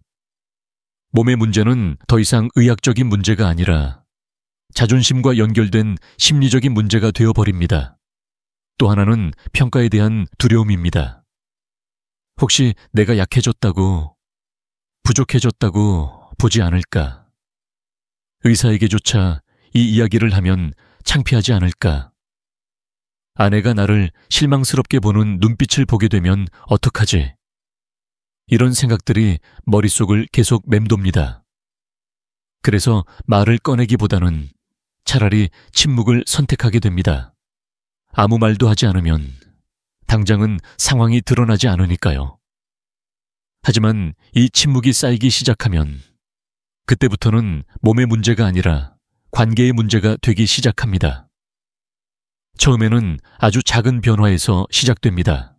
몸의 문제는 더 이상 의학적인 문제가 아니라 자존심과 연결된 심리적인 문제가 되어버립니다. 또 하나는 평가에 대한 두려움입니다. 혹시 내가 약해졌다고, 부족해졌다고 보지 않을까? 의사에게조차 이 이야기를 하면 창피하지 않을까? 아내가 나를 실망스럽게 보는 눈빛을 보게 되면 어떡하지? 이런 생각들이 머릿속을 계속 맴돕니다. 그래서 말을 꺼내기보다는 차라리 침묵을 선택하게 됩니다. 아무 말도 하지 않으면 당장은 상황이 드러나지 않으니까요. 하지만 이 침묵이 쌓이기 시작하면 그때부터는 몸의 문제가 아니라 관계의 문제가 되기 시작합니다. 처음에는 아주 작은 변화에서 시작됩니다.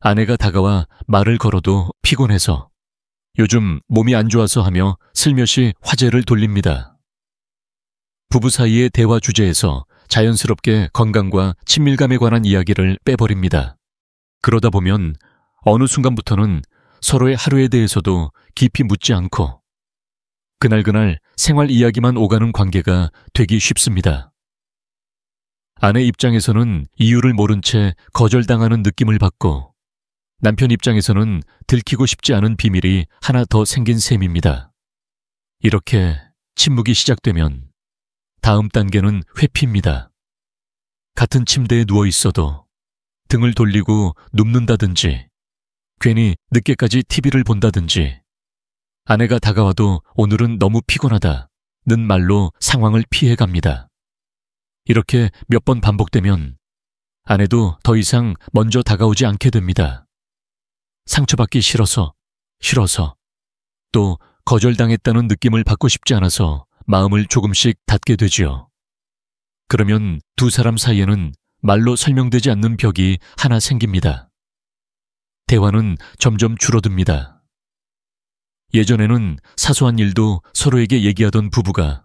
아내가 다가와 말을 걸어도 피곤해서 요즘 몸이 안 좋아서 하며 슬며시 화제를 돌립니다. 부부 사이의 대화 주제에서 자연스럽게 건강과 친밀감에 관한 이야기를 빼버립니다. 그러다 보면 어느 순간부터는 서로의 하루에 대해서도 깊이 묻지 않고 그날그날 생활 이야기만 오가는 관계가 되기 쉽습니다. 아내 입장에서는 이유를 모른 채 거절당하는 느낌을 받고 남편 입장에서는 들키고 싶지 않은 비밀이 하나 더 생긴 셈입니다. 이렇게 침묵이 시작되면 다음 단계는 회피입니다. 같은 침대에 누워 있어도 등을 돌리고 눕는다든지 괜히 늦게까지 TV를 본다든지 아내가 다가와도 오늘은 너무 피곤하다는 말로 상황을 피해갑니다. 이렇게 몇 번 반복되면 아내도 더 이상 먼저 다가오지 않게 됩니다. 상처받기 싫어서 또 거절당했다는 느낌을 받고 싶지 않아서 마음을 조금씩 닫게 되지요. 그러면 두 사람 사이에는 말로 설명되지 않는 벽이 하나 생깁니다. 대화는 점점 줄어듭니다. 예전에는 사소한 일도 서로에게 얘기하던 부부가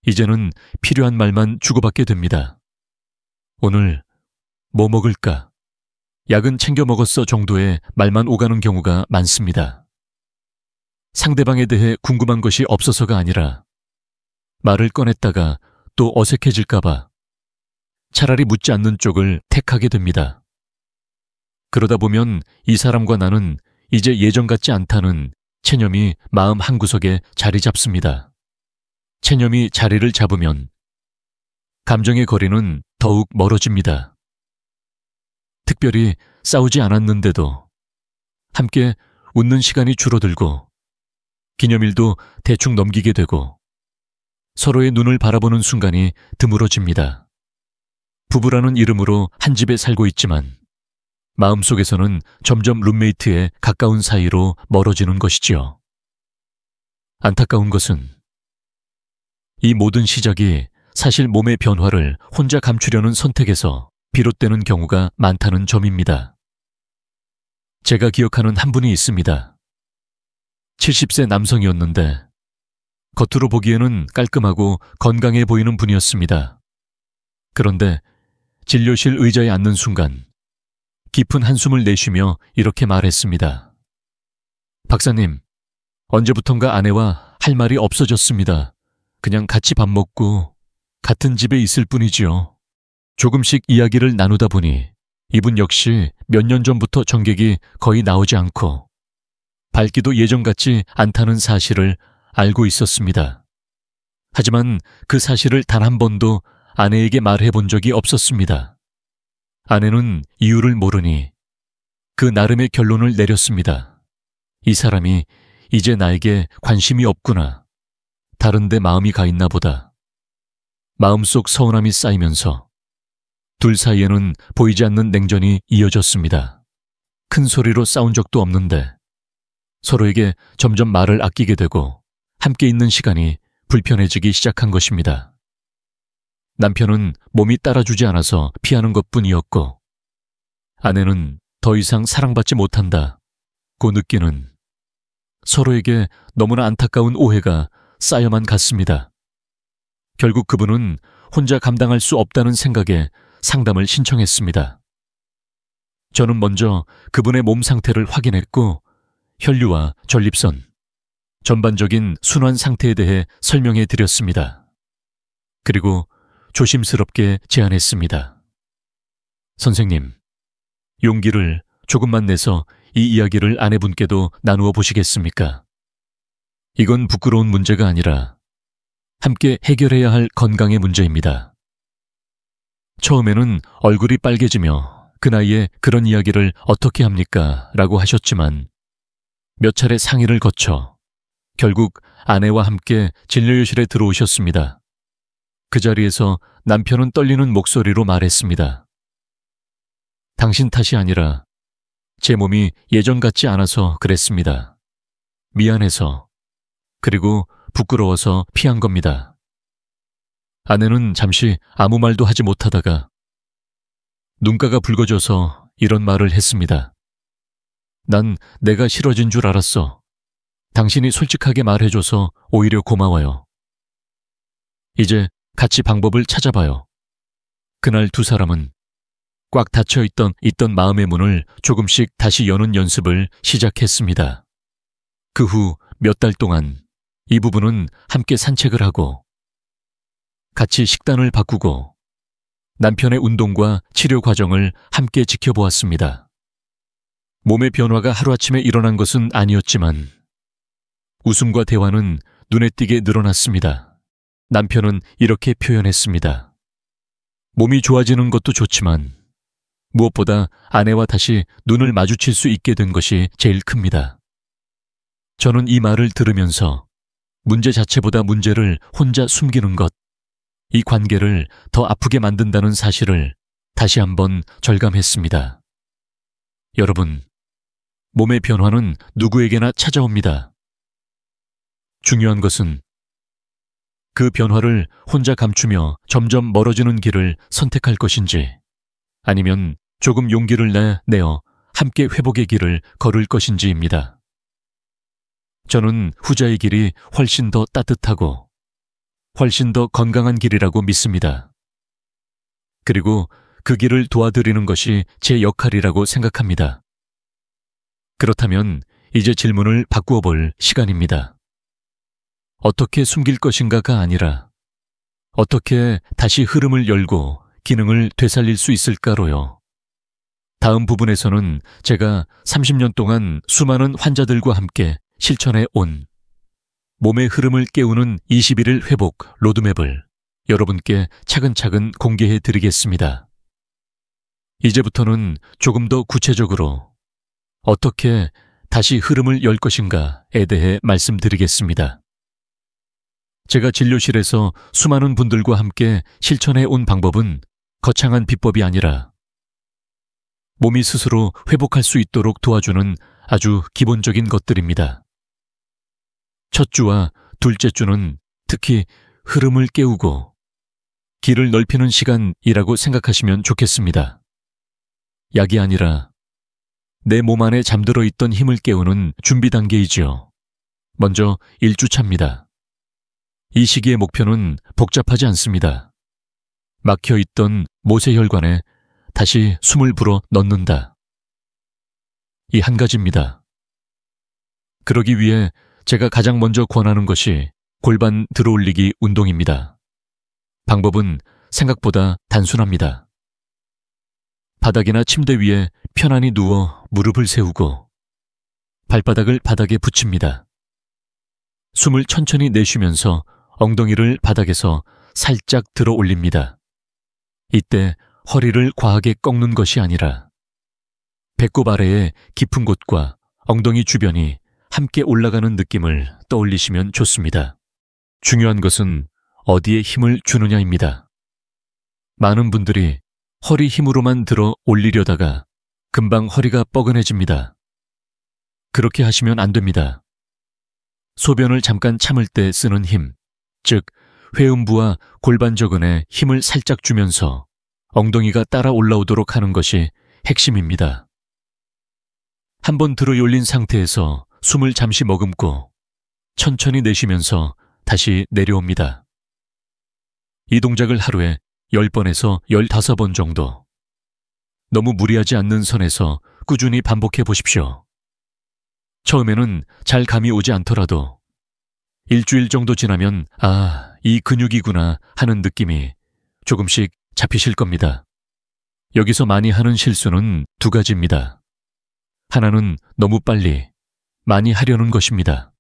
이제는 필요한 말만 주고받게 됩니다. 오늘 뭐 먹을까? 약은 챙겨 먹었어 정도의 말만 오가는 경우가 많습니다. 상대방에 대해 궁금한 것이 없어서가 아니라 말을 꺼냈다가 또 어색해질까봐 차라리 묻지 않는 쪽을 택하게 됩니다. 그러다 보면 이 사람과 나는 이제 예전 같지 않다는 체념이 마음 한구석에 자리 잡습니다. 체념이 자리를 잡으면 감정의 거리는 더욱 멀어집니다. 특별히 싸우지 않았는데도 함께 웃는 시간이 줄어들고 기념일도 대충 넘기게 되고 서로의 눈을 바라보는 순간이 드물어집니다. 부부라는 이름으로 한 집에 살고 있지만 마음속에서는 점점 룸메이트에 가까운 사이로 멀어지는 것이지요. 안타까운 것은 이 모든 시작이 사실 몸의 변화를 혼자 감추려는 선택에서 비롯되는 경우가 많다는 점입니다. 제가 기억하는 한 분이 있습니다. 70세 남성이었는데 겉으로 보기에는 깔끔하고 건강해 보이는 분이었습니다. 그런데 진료실 의자에 앉는 순간 깊은 한숨을 내쉬며 이렇게 말했습니다. 박사님, 언제부턴가 아내와 할 말이 없어졌습니다. 그냥 같이 밥 먹고 같은 집에 있을 뿐이지요. 조금씩 이야기를 나누다 보니 이분 역시 몇 년 전부터 전객이 거의 나오지 않고 밝기도 예전 같지 않다는 사실을 알고 있었습니다. 하지만 그 사실을 단 한 번도 아내에게 말해 본 적이 없었습니다. 아내는 이유를 모르니 그 나름의 결론을 내렸습니다. 이 사람이 이제 나에게 관심이 없구나. 다른 데 마음이 가 있나 보다. 마음속 서운함이 쌓이면서 둘 사이에는 보이지 않는 냉전이 이어졌습니다. 큰 소리로 싸운 적도 없는데 서로에게 점점 말을 아끼게 되고 함께 있는 시간이 불편해지기 시작한 것입니다. 남편은 몸이 따라주지 않아서 피하는 것뿐이었고 아내는 더 이상 사랑받지 못한다고 느끼는 서로에게 너무나 안타까운 오해가 쌓여만 갔습니다. 결국 그분은 혼자 감당할 수 없다는 생각에 상담을 신청했습니다. 저는 먼저 그분의 몸 상태를 확인했고 혈류와 전립선, 전반적인 순환 상태에 대해 설명해 드렸습니다. 그리고 조심스럽게 제안했습니다. 선생님, 용기를 조금만 내서 이 이야기를 아내분께도 나누어 보시겠습니까? 이건 부끄러운 문제가 아니라 함께 해결해야 할 건강의 문제입니다. 처음에는 얼굴이 빨개지며 그 나이에 그런 이야기를 어떻게 합니까? 라고 하셨지만 몇 차례 상의를 거쳐 결국 아내와 함께 진료실에 들어오셨습니다. 그 자리에서 남편은 떨리는 목소리로 말했습니다. 당신 탓이 아니라 제 몸이 예전 같지 않아서 그랬습니다. 미안해서, 그리고 부끄러워서 피한 겁니다. 아내는 잠시 아무 말도 하지 못하다가 눈가가 붉어져서 이런 말을 했습니다. 난 내가 싫어진 줄 알았어. 당신이 솔직하게 말해줘서 오히려 고마워요. 이제 같이 방법을 찾아봐요. 그날 두 사람은 꽉 닫혀 있던 마음의 문을 조금씩 다시 여는 연습을 시작했습니다. 그 후 몇 달 동안 이 부부는 함께 산책을 하고 같이 식단을 바꾸고 남편의 운동과 치료 과정을 함께 지켜보았습니다. 몸의 변화가 하루아침에 일어난 것은 아니었지만 웃음과 대화는 눈에 띄게 늘어났습니다. 남편은 이렇게 표현했습니다. 몸이 좋아지는 것도 좋지만 무엇보다 아내와 다시 눈을 마주칠 수 있게 된 것이 제일 큽니다. 저는 이 말을 들으면서 문제 자체보다 문제를 혼자 숨기는 것, 이 관계를 더 아프게 만든다는 사실을 다시 한번 절감했습니다. 여러분, 몸의 변화는 누구에게나 찾아옵니다. 중요한 것은 그 변화를 혼자 감추며 점점 멀어지는 길을 선택할 것인지 아니면 조금 용기를 내어 함께 회복의 길을 걸을 것인지입니다. 저는 후자의 길이 훨씬 더 따뜻하고 훨씬 더 건강한 길이라고 믿습니다. 그리고 그 길을 도와드리는 것이 제 역할이라고 생각합니다. 그렇다면 이제 질문을 바꾸어 볼 시간입니다. 어떻게 숨길 것인가가 아니라 어떻게 다시 흐름을 열고 기능을 되살릴 수 있을까로요. 다음 부분에서는 제가 30년 동안 수많은 환자들과 함께 실천해 온 몸의 흐름을 깨우는 21일 회복 로드맵을 여러분께 차근차근 공개해 드리겠습니다. 이제부터는 조금 더 구체적으로 어떻게 다시 흐름을 열 것인가에 대해 말씀드리겠습니다. 제가 진료실에서 수많은 분들과 함께 실천해 온 방법은 거창한 비법이 아니라 몸이 스스로 회복할 수 있도록 도와주는 아주 기본적인 것들입니다. 첫 주와 둘째 주는 특히 흐름을 깨우고 길을 넓히는 시간이라고 생각하시면 좋겠습니다. 약이 아니라 내 몸 안에 잠들어 있던 힘을 깨우는 준비 단계이지요. 먼저 1주차입니다. 이 시기의 목표는 복잡하지 않습니다. 막혀있던 모세혈관에 다시 숨을 불어 넣는다. 이 한 가지입니다. 그러기 위해 제가 가장 먼저 권하는 것이 골반 들어올리기 운동입니다. 방법은 생각보다 단순합니다. 바닥이나 침대 위에 편안히 누워 무릎을 세우고 발바닥을 바닥에 붙입니다. 숨을 천천히 내쉬면서 엉덩이를 바닥에서 살짝 들어 올립니다. 이때 허리를 과하게 꺾는 것이 아니라 배꼽 아래의 깊은 곳과 엉덩이 주변이 함께 올라가는 느낌을 떠올리시면 좋습니다. 중요한 것은 어디에 힘을 주느냐입니다. 많은 분들이 허리 힘으로만 들어 올리려다가 금방 허리가 뻐근해집니다. 그렇게 하시면 안 됩니다. 소변을 잠깐 참을 때 쓰는 힘, 즉 회음부와 골반저근에 힘을 살짝 주면서 엉덩이가 따라 올라오도록 하는 것이 핵심입니다. 한번 들어 올린 상태에서 숨을 잠시 머금고 천천히 내쉬면서 다시 내려옵니다. 이 동작을 하루에 10번에서 15번 정도, 너무 무리하지 않는 선에서 꾸준히 반복해 보십시오. 처음에는 잘 감이 오지 않더라도 일주일 정도 지나면 아, 이 근육이구나 하는 느낌이 조금씩 잡히실 겁니다. 여기서 많이 하는 실수는 두 가지입니다. 하나는 너무 빨리, 많이 하려는 것입니다.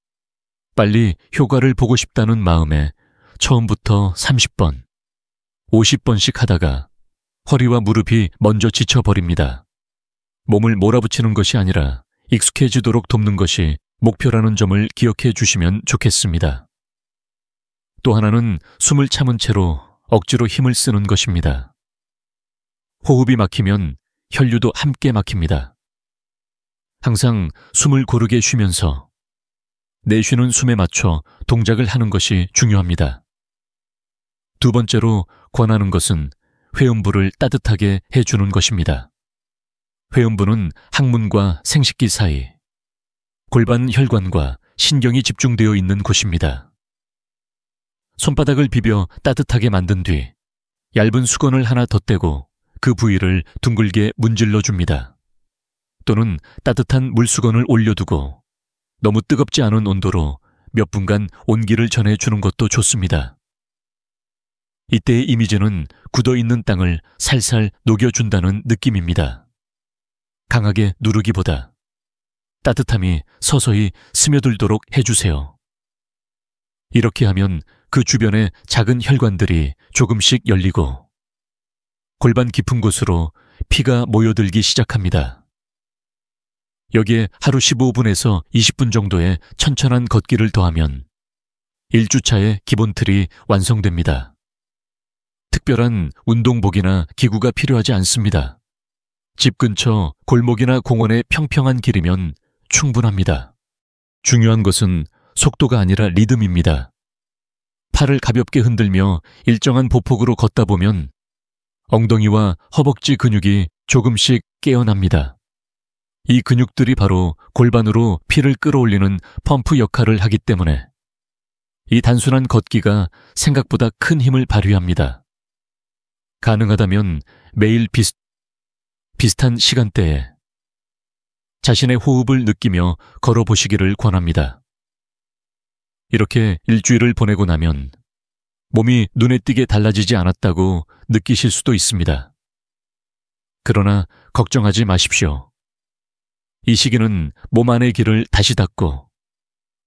빨리 효과를 보고 싶다는 마음에 처음부터 30번, 50번씩 하다가 허리와 무릎이 먼저 지쳐버립니다. 몸을 몰아붙이는 것이 아니라 익숙해지도록 돕는 것이 목표라는 점을 기억해 주시면 좋겠습니다. 또 하나는 숨을 참은 채로 억지로 힘을 쓰는 것입니다. 호흡이 막히면 혈류도 함께 막힙니다. 항상 숨을 고르게 쉬면서 내쉬는 숨에 맞춰 동작을 하는 것이 중요합니다. 두 번째로 권하는 것은 회음부를 따뜻하게 해주는 것입니다. 회음부는 항문과 생식기 사이, 골반 혈관과 신경이 집중되어 있는 곳입니다. 손바닥을 비벼 따뜻하게 만든 뒤 얇은 수건을 하나 덧대고 그 부위를 둥글게 문질러 줍니다. 또는 따뜻한 물수건을 올려두고 너무 뜨겁지 않은 온도로 몇 분간 온기를 전해주는 것도 좋습니다. 이때의 이미지는 굳어있는 땅을 살살 녹여준다는 느낌입니다. 강하게 누르기보다 따뜻함이 서서히 스며들도록 해주세요. 이렇게 하면 그 주변의 작은 혈관들이 조금씩 열리고 골반 깊은 곳으로 피가 모여들기 시작합니다. 여기에 하루 15분에서 20분 정도의 천천한 걷기를 더하면 1주차의 기본 틀이 완성됩니다. 특별한 운동복이나 기구가 필요하지 않습니다. 집 근처 골목이나 공원의 평평한 길이면 충분합니다. 중요한 것은 속도가 아니라 리듬입니다. 팔을 가볍게 흔들며 일정한 보폭으로 걷다 보면 엉덩이와 허벅지 근육이 조금씩 깨어납니다. 이 근육들이 바로 골반으로 피를 끌어올리는 펌프 역할을 하기 때문에 이 단순한 걷기가 생각보다 큰 힘을 발휘합니다. 가능하다면 매일 비슷한 시간대에 자신의 호흡을 느끼며 걸어보시기를 권합니다. 이렇게 일주일을 보내고 나면 몸이 눈에 띄게 달라지지 않았다고 느끼실 수도 있습니다. 그러나 걱정하지 마십시오. 이 시기는 몸 안의 길을 다시 닫고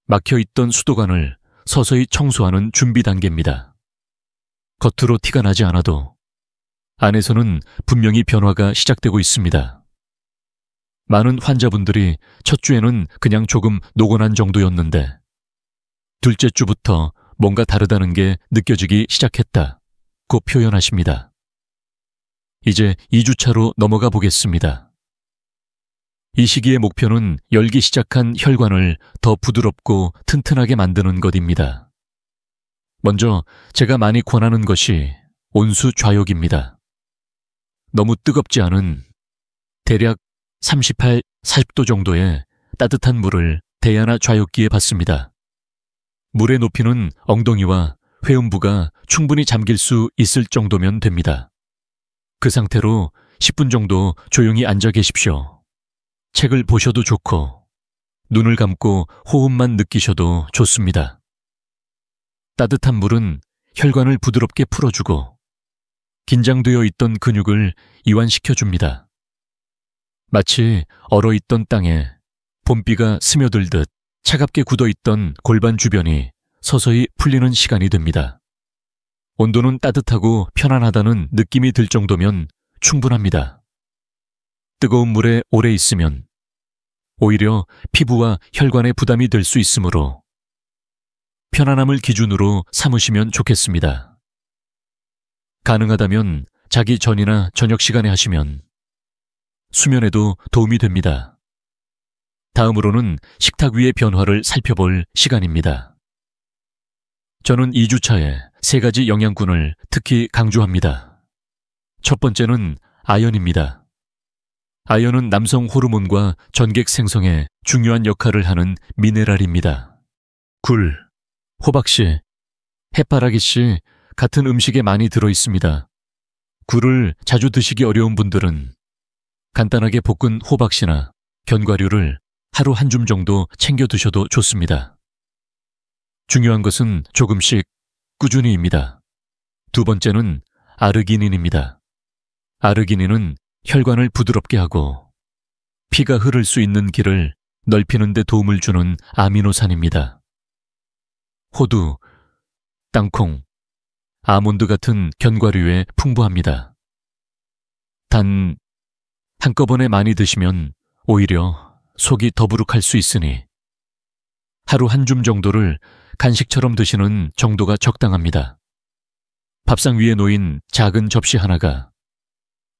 막혀있던 수도관을 서서히 청소하는 준비 단계입니다. 겉으로 티가 나지 않아도 안에서는 분명히 변화가 시작되고 있습니다. 많은 환자분들이 첫 주에는 그냥 조금 노곤한 정도였는데 둘째 주부터 뭔가 다르다는 게 느껴지기 시작했다고 표현하십니다. 이제 2주차로 넘어가 보겠습니다. 이 시기의 목표는 열기 시작한 혈관을 더 부드럽고 튼튼하게 만드는 것입니다. 먼저 제가 많이 권하는 것이 온수 좌욕입니다. 너무 뜨겁지 않은 대략 38, 40도 정도의 따뜻한 물을 대야나 좌욕기에 받습니다. 물의 높이는 엉덩이와 회음부가 충분히 잠길 수 있을 정도면 됩니다. 그 상태로 10분 정도 조용히 앉아 계십시오. 책을 보셔도 좋고 눈을 감고 호흡만 느끼셔도 좋습니다. 따뜻한 물은 혈관을 부드럽게 풀어주고 긴장되어 있던 근육을 이완시켜줍니다. 마치 얼어있던 땅에 봄비가 스며들듯 차갑게 굳어있던 골반 주변이 서서히 풀리는 시간이 됩니다. 온도는 따뜻하고 편안하다는 느낌이 들 정도면 충분합니다. 뜨거운 물에 오래 있으면 오히려 피부와 혈관에 부담이 될 수 있으므로 편안함을 기준으로 삼으시면 좋겠습니다. 가능하다면 자기 전이나 저녁 시간에 하시면 수면에도 도움이 됩니다. 다음으로는 식탁 위의 변화를 살펴볼 시간입니다. 저는 2주차에 3가지 영양분을 특히 강조합니다. 첫 번째는 아연입니다. 아연은 남성 호르몬과 전객 생성에 중요한 역할을 하는 미네랄입니다. 굴, 호박씨, 해파라기씨 같은 음식에 많이 들어있습니다. 굴을 자주 드시기 어려운 분들은 간단하게 볶은 호박씨나 견과류를 하루 한 줌 정도 챙겨 드셔도 좋습니다. 중요한 것은 조금씩 꾸준히입니다. 두 번째는 아르기닌입니다. 아르기닌은 혈관을 부드럽게 하고 피가 흐를 수 있는 길을 넓히는 데 도움을 주는 아미노산입니다. 호두, 땅콩, 아몬드 같은 견과류에 풍부합니다. 단, 한꺼번에 많이 드시면 오히려 속이 더부룩할 수 있으니 하루 한 줌 정도를 간식처럼 드시는 정도가 적당합니다. 밥상 위에 놓인 작은 접시 하나가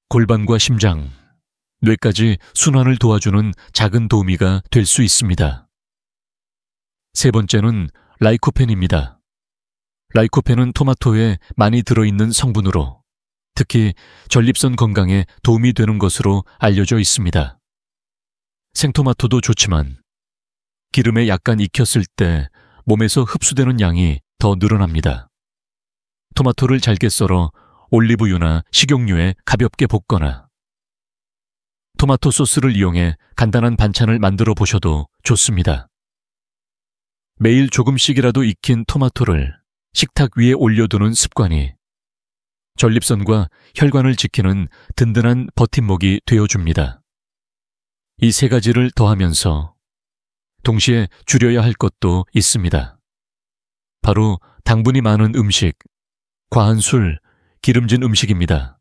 골반과 심장, 뇌까지 순환을 도와주는 작은 도우미가 될 수 있습니다. 세 번째는 라이코펜입니다. 라이코펜은 토마토에 많이 들어있는 성분으로 특히 전립선 건강에 도움이 되는 것으로 알려져 있습니다. 생토마토도 좋지만 기름에 약간 익혔을 때 몸에서 흡수되는 양이 더 늘어납니다. 토마토를 잘게 썰어 올리브유나 식용유에 가볍게 볶거나 토마토 소스를 이용해 간단한 반찬을 만들어 보셔도 좋습니다. 매일 조금씩이라도 익힌 토마토를 식탁 위에 올려두는 습관이 전립선과 혈관을 지키는 든든한 버팀목이 되어줍니다. 이 세 가지를 더하면서 동시에 줄여야 할 것도 있습니다. 바로 당분이 많은 음식, 과한 술, 기름진 음식입니다.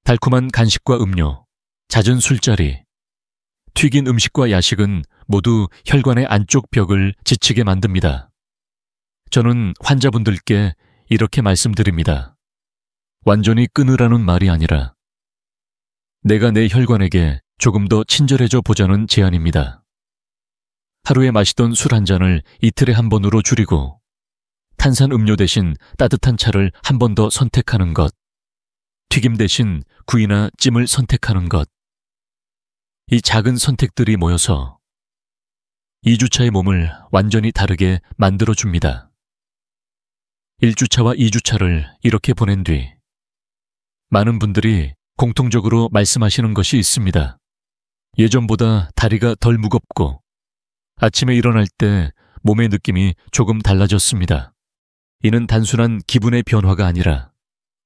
달콤한 간식과 음료, 잦은 술자리, 튀긴 음식과 야식은 모두 혈관의 안쪽 벽을 지치게 만듭니다. 저는 환자분들께 이렇게 말씀드립니다. 완전히 끊으라는 말이 아니라 내가 내 혈관에게 조금 더 친절해져 보자는 제안입니다. 하루에 마시던 술 한 잔을 이틀에 한 번으로 줄이고 탄산 음료 대신 따뜻한 차를 한 번 더 선택하는 것, 튀김 대신 구이나 찜을 선택하는 것. 이 작은 선택들이 모여서 2주차의 몸을 완전히 다르게 만들어줍니다. 1주차와 2주차를 이렇게 보낸 뒤 많은 분들이 공통적으로 말씀하시는 것이 있습니다. 예전보다 다리가 덜 무겁고 아침에 일어날 때 몸의 느낌이 조금 달라졌습니다. 이는 단순한 기분의 변화가 아니라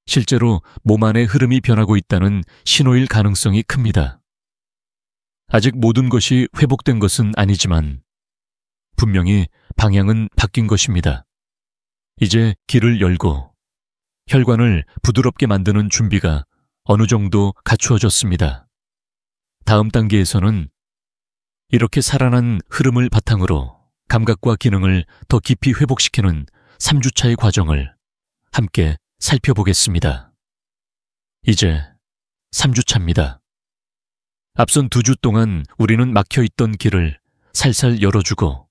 실제로 몸 안의 흐름이 변하고 있다는 신호일 가능성이 큽니다. 아직 모든 것이 회복된 것은 아니지만 분명히 방향은 바뀐 것입니다. 이제 길을 열고 혈관을 부드럽게 만드는 준비가 어느 정도 갖추어졌습니다. 다음 단계에서는 이렇게 살아난 흐름을 바탕으로 감각과 기능을 더 깊이 회복시키는 3주차의 과정을 함께 살펴보겠습니다. 이제 3주차입니다. 앞선 2주 동안 우리는 막혀있던 길을 살살 열어주고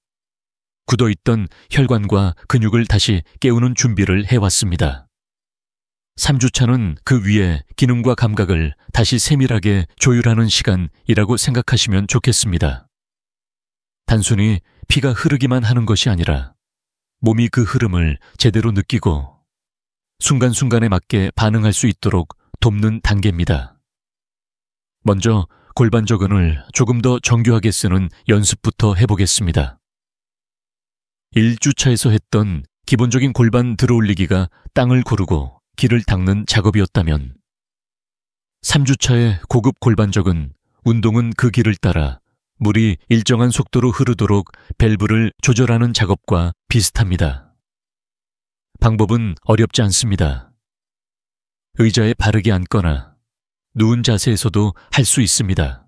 굳어있던 혈관과 근육을 다시 깨우는 준비를 해왔습니다. 3주차는 그 위에 기능과 감각을 다시 세밀하게 조율하는 시간이라고 생각하시면 좋겠습니다. 단순히 피가 흐르기만 하는 것이 아니라 몸이 그 흐름을 제대로 느끼고 순간순간에 맞게 반응할 수 있도록 돕는 단계입니다. 먼저 골반저근을 조금 더 정교하게 쓰는 연습부터 해보겠습니다. 1주차에서 했던 기본적인 골반 들어올리기가 땅을 고르고 길을 닦는 작업이었다면 3주차의 고급 골반적은 운동은 그 길을 따라 물이 일정한 속도로 흐르도록 밸브를 조절하는 작업과 비슷합니다. 방법은 어렵지 않습니다. 의자에 바르게 앉거나 누운 자세에서도 할 수 있습니다.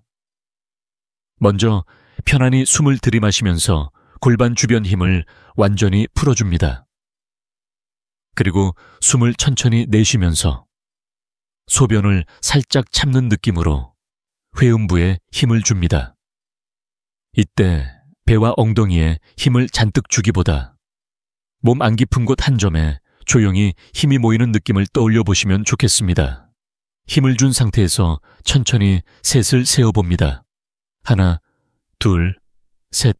먼저 편안히 숨을 들이마시면서 골반 주변 힘을 완전히 풀어줍니다. 그리고 숨을 천천히 내쉬면서 소변을 살짝 참는 느낌으로 회음부에 힘을 줍니다. 이때 배와 엉덩이에 힘을 잔뜩 주기보다 몸 안 깊은 곳 한 점에 조용히 힘이 모이는 느낌을 떠올려 보시면 좋겠습니다. 힘을 준 상태에서 천천히 셋을 세어봅니다. 하나, 둘, 셋.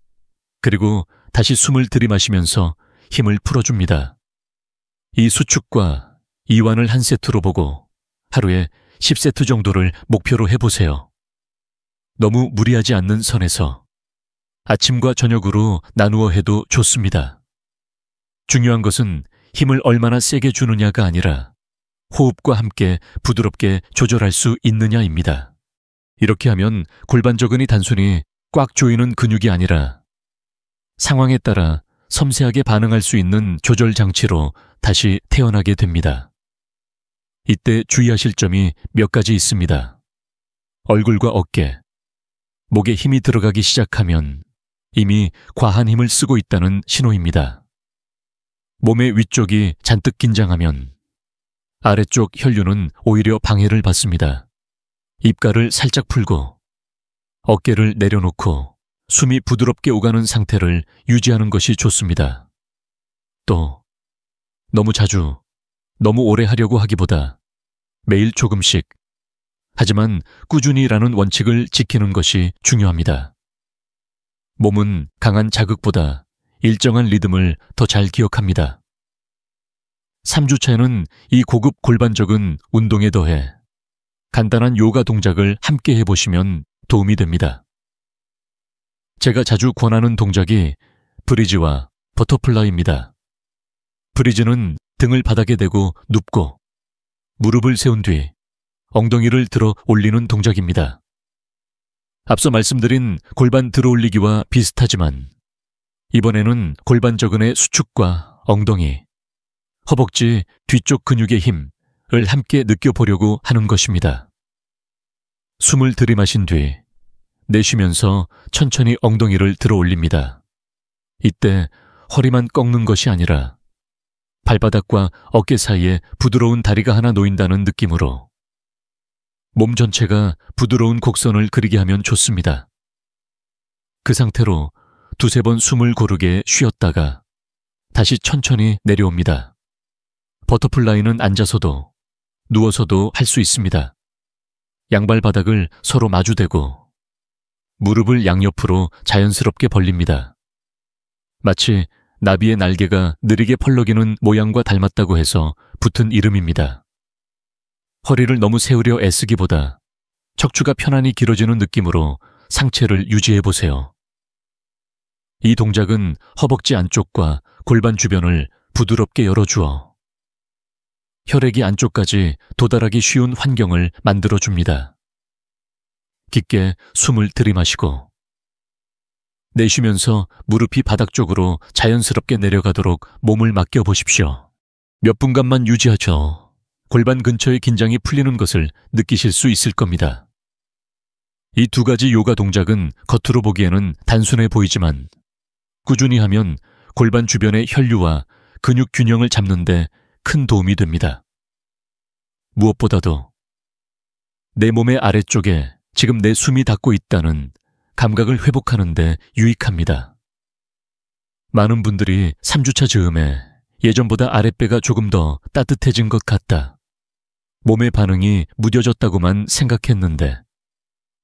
그리고 다시 숨을 들이마시면서 힘을 풀어줍니다. 이 수축과 이완을 한 세트로 보고 하루에 10세트 정도를 목표로 해보세요. 너무 무리하지 않는 선에서 아침과 저녁으로 나누어 해도 좋습니다. 중요한 것은 힘을 얼마나 세게 주느냐가 아니라 호흡과 함께 부드럽게 조절할 수 있느냐입니다. 이렇게 하면 골반저근이 단순히 꽉 조이는 근육이 아니라 상황에 따라 섬세하게 반응할 수 있는 조절 장치로 다시 태어나게 됩니다. 이때 주의하실 점이 몇 가지 있습니다. 얼굴과 어깨, 목에 힘이 들어가기 시작하면 이미 과한 힘을 쓰고 있다는 신호입니다. 몸의 위쪽이 잔뜩 긴장하면 아래쪽 혈류는 오히려 방해를 받습니다. 입가를 살짝 풀고 어깨를 내려놓고 숨이 부드럽게 오가는 상태를 유지하는 것이 좋습니다. 또 너무 자주, 너무 오래 하려고 하기보다 매일 조금씩, 하지만 꾸준히라는 원칙을 지키는 것이 중요합니다. 몸은 강한 자극보다 일정한 리듬을 더 잘 기억합니다. 3주차에는 이 고급 골반적인 운동에 더해 간단한 요가 동작을 함께 해보시면 도움이 됩니다. 제가 자주 권하는 동작이 브리지와 버터플라이입니다. 브리지는 등을 바닥에 대고 눕고 무릎을 세운 뒤 엉덩이를 들어 올리는 동작입니다. 앞서 말씀드린 골반 들어 올리기와 비슷하지만 이번에는 골반저근의 수축과 엉덩이, 허벅지 뒤쪽 근육의 힘을 함께 느껴보려고 하는 것입니다. 숨을 들이마신 뒤 내쉬면서 천천히 엉덩이를 들어 올립니다. 이때 허리만 꺾는 것이 아니라 발바닥과 어깨 사이에 부드러운 다리가 하나 놓인다는 느낌으로 몸 전체가 부드러운 곡선을 그리게 하면 좋습니다. 그 상태로 두세 번 숨을 고르게 쉬었다가 다시 천천히 내려옵니다. 버터플라이는 앉아서도 누워서도 할 수 있습니다. 양발 바닥을 서로 마주대고 무릎을 양옆으로 자연스럽게 벌립니다. 마치 나비의 날개가 느리게 펄럭이는 모양과 닮았다고 해서 붙은 이름입니다. 허리를 너무 세우려 애쓰기보다 척추가 편안히 길어지는 느낌으로 상체를 유지해보세요. 이 동작은 허벅지 안쪽과 골반 주변을 부드럽게 열어주어 혈액이 안쪽까지 도달하기 쉬운 환경을 만들어줍니다. 깊게 숨을 들이마시고 내쉬면서 무릎이 바닥 쪽으로 자연스럽게 내려가도록 몸을 맡겨보십시오. 몇 분간만 유지하죠. 골반 근처의 긴장이 풀리는 것을 느끼실 수 있을 겁니다. 이 두 가지 요가 동작은 겉으로 보기에는 단순해 보이지만 꾸준히 하면 골반 주변의 혈류와 근육 균형을 잡는 데 큰 도움이 됩니다. 무엇보다도 내 몸의 아래쪽에 지금 내 숨이 닿고 있다는 감각을 회복하는 데 유익합니다. 많은 분들이 3주차 즈음에 예전보다 아랫배가 조금 더 따뜻해진 것 같다. 몸의 반응이 무뎌졌다고만 생각했는데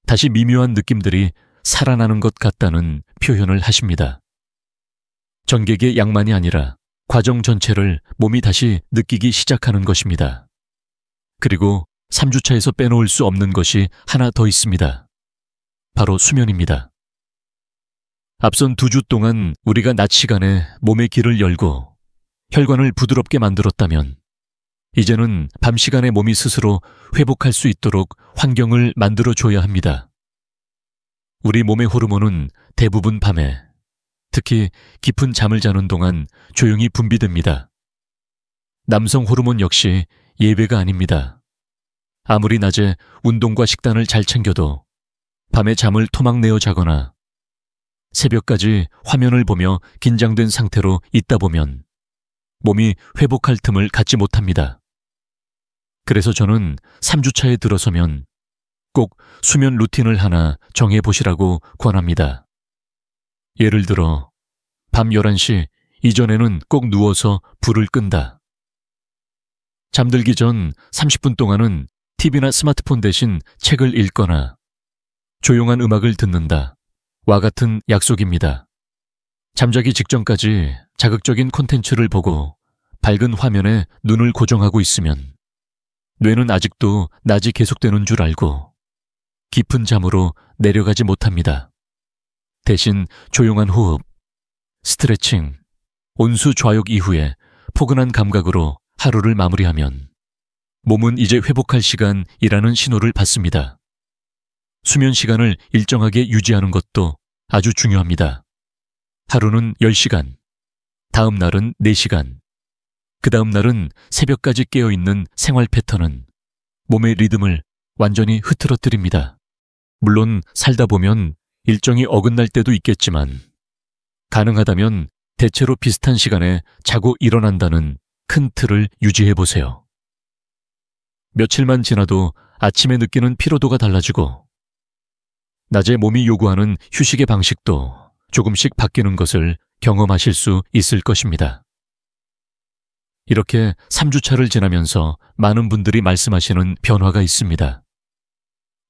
다시 미묘한 느낌들이 살아나는 것 같다는 표현을 하십니다. 전객의 양만이 아니라 과정 전체를 몸이 다시 느끼기 시작하는 것입니다. 그리고 3주차에서 빼놓을 수 없는 것이 하나 더 있습니다. 바로 수면입니다. 앞선 2주 동안 우리가 낮 시간에 몸의 길을 열고 혈관을 부드럽게 만들었다면 이제는 밤 시간에 몸이 스스로 회복할 수 있도록 환경을 만들어줘야 합니다. 우리 몸의 호르몬은 대부분 밤에, 특히 깊은 잠을 자는 동안 조용히 분비됩니다. 남성 호르몬 역시 예외가 아닙니다. 아무리 낮에 운동과 식단을 잘 챙겨도 밤에 잠을 토막내어 자거나 새벽까지 화면을 보며 긴장된 상태로 있다 보면 몸이 회복할 틈을 갖지 못합니다. 그래서 저는 3주차에 들어서면 꼭 수면 루틴을 하나 정해보시라고 권합니다. 예를 들어 밤 11시 이전에는 꼭 누워서 불을 끈다. 잠들기 전 30분 동안은 TV나 스마트폰 대신 책을 읽거나 조용한 음악을 듣는다. 와 같은 약속입니다. 잠자기 직전까지 자극적인 콘텐츠를 보고 밝은 화면에 눈을 고정하고 있으면 뇌는 아직도 낮이 계속되는 줄 알고 깊은 잠으로 내려가지 못합니다. 대신 조용한 호흡, 스트레칭, 온수 좌욕 이후에 포근한 감각으로 하루를 마무리하면 몸은 이제 회복할 시간이라는 신호를 받습니다. 수면 시간을 일정하게 유지하는 것도 아주 중요합니다. 하루는 10시간, 다음 날은 4시간, 그 다음 날은 새벽까지 깨어있는 생활 패턴은 몸의 리듬을 완전히 흐트러뜨립니다. 물론 살다 보면 일정이 어긋날 때도 있겠지만 가능하다면 대체로 비슷한 시간에 자고 일어난다는 큰 틀을 유지해보세요. 며칠만 지나도 아침에 느끼는 피로도가 달라지고 낮에 몸이 요구하는 휴식의 방식도 조금씩 바뀌는 것을 경험하실 수 있을 것입니다. 이렇게 3주차를 지나면서 많은 분들이 말씀하시는 변화가 있습니다.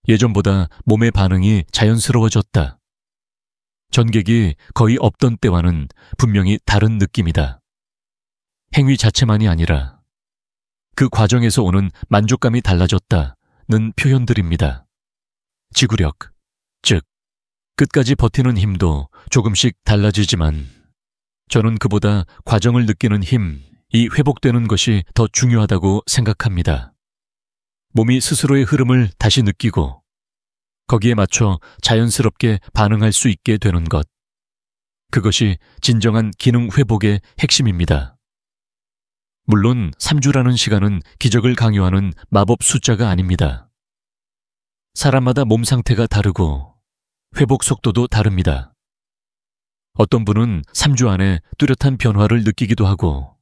예전보다 몸의 반응이 자연스러워졌다. 전객이 거의 없던 때와는 분명히 다른 느낌이다. 행위 자체만이 아니라 그 과정에서 오는 만족감이 달라졌다는 표현들입니다. 지구력, 즉 끝까지 버티는 힘도 조금씩 달라지지만 저는 그보다 과정을 느끼는 힘, 이 회복되는 것이 더 중요하다고 생각합니다. 몸이 스스로의 흐름을 다시 느끼고 거기에 맞춰 자연스럽게 반응할 수 있게 되는 것. 그것이 진정한 기능 회복의 핵심입니다. 물론 3주라는 시간은 기적을 강요하는 마법 숫자가 아닙니다. 사람마다 몸 상태가 다르고 회복 속도도 다릅니다. 어떤 분은 3주 안에 뚜렷한 변화를 느끼기도 하고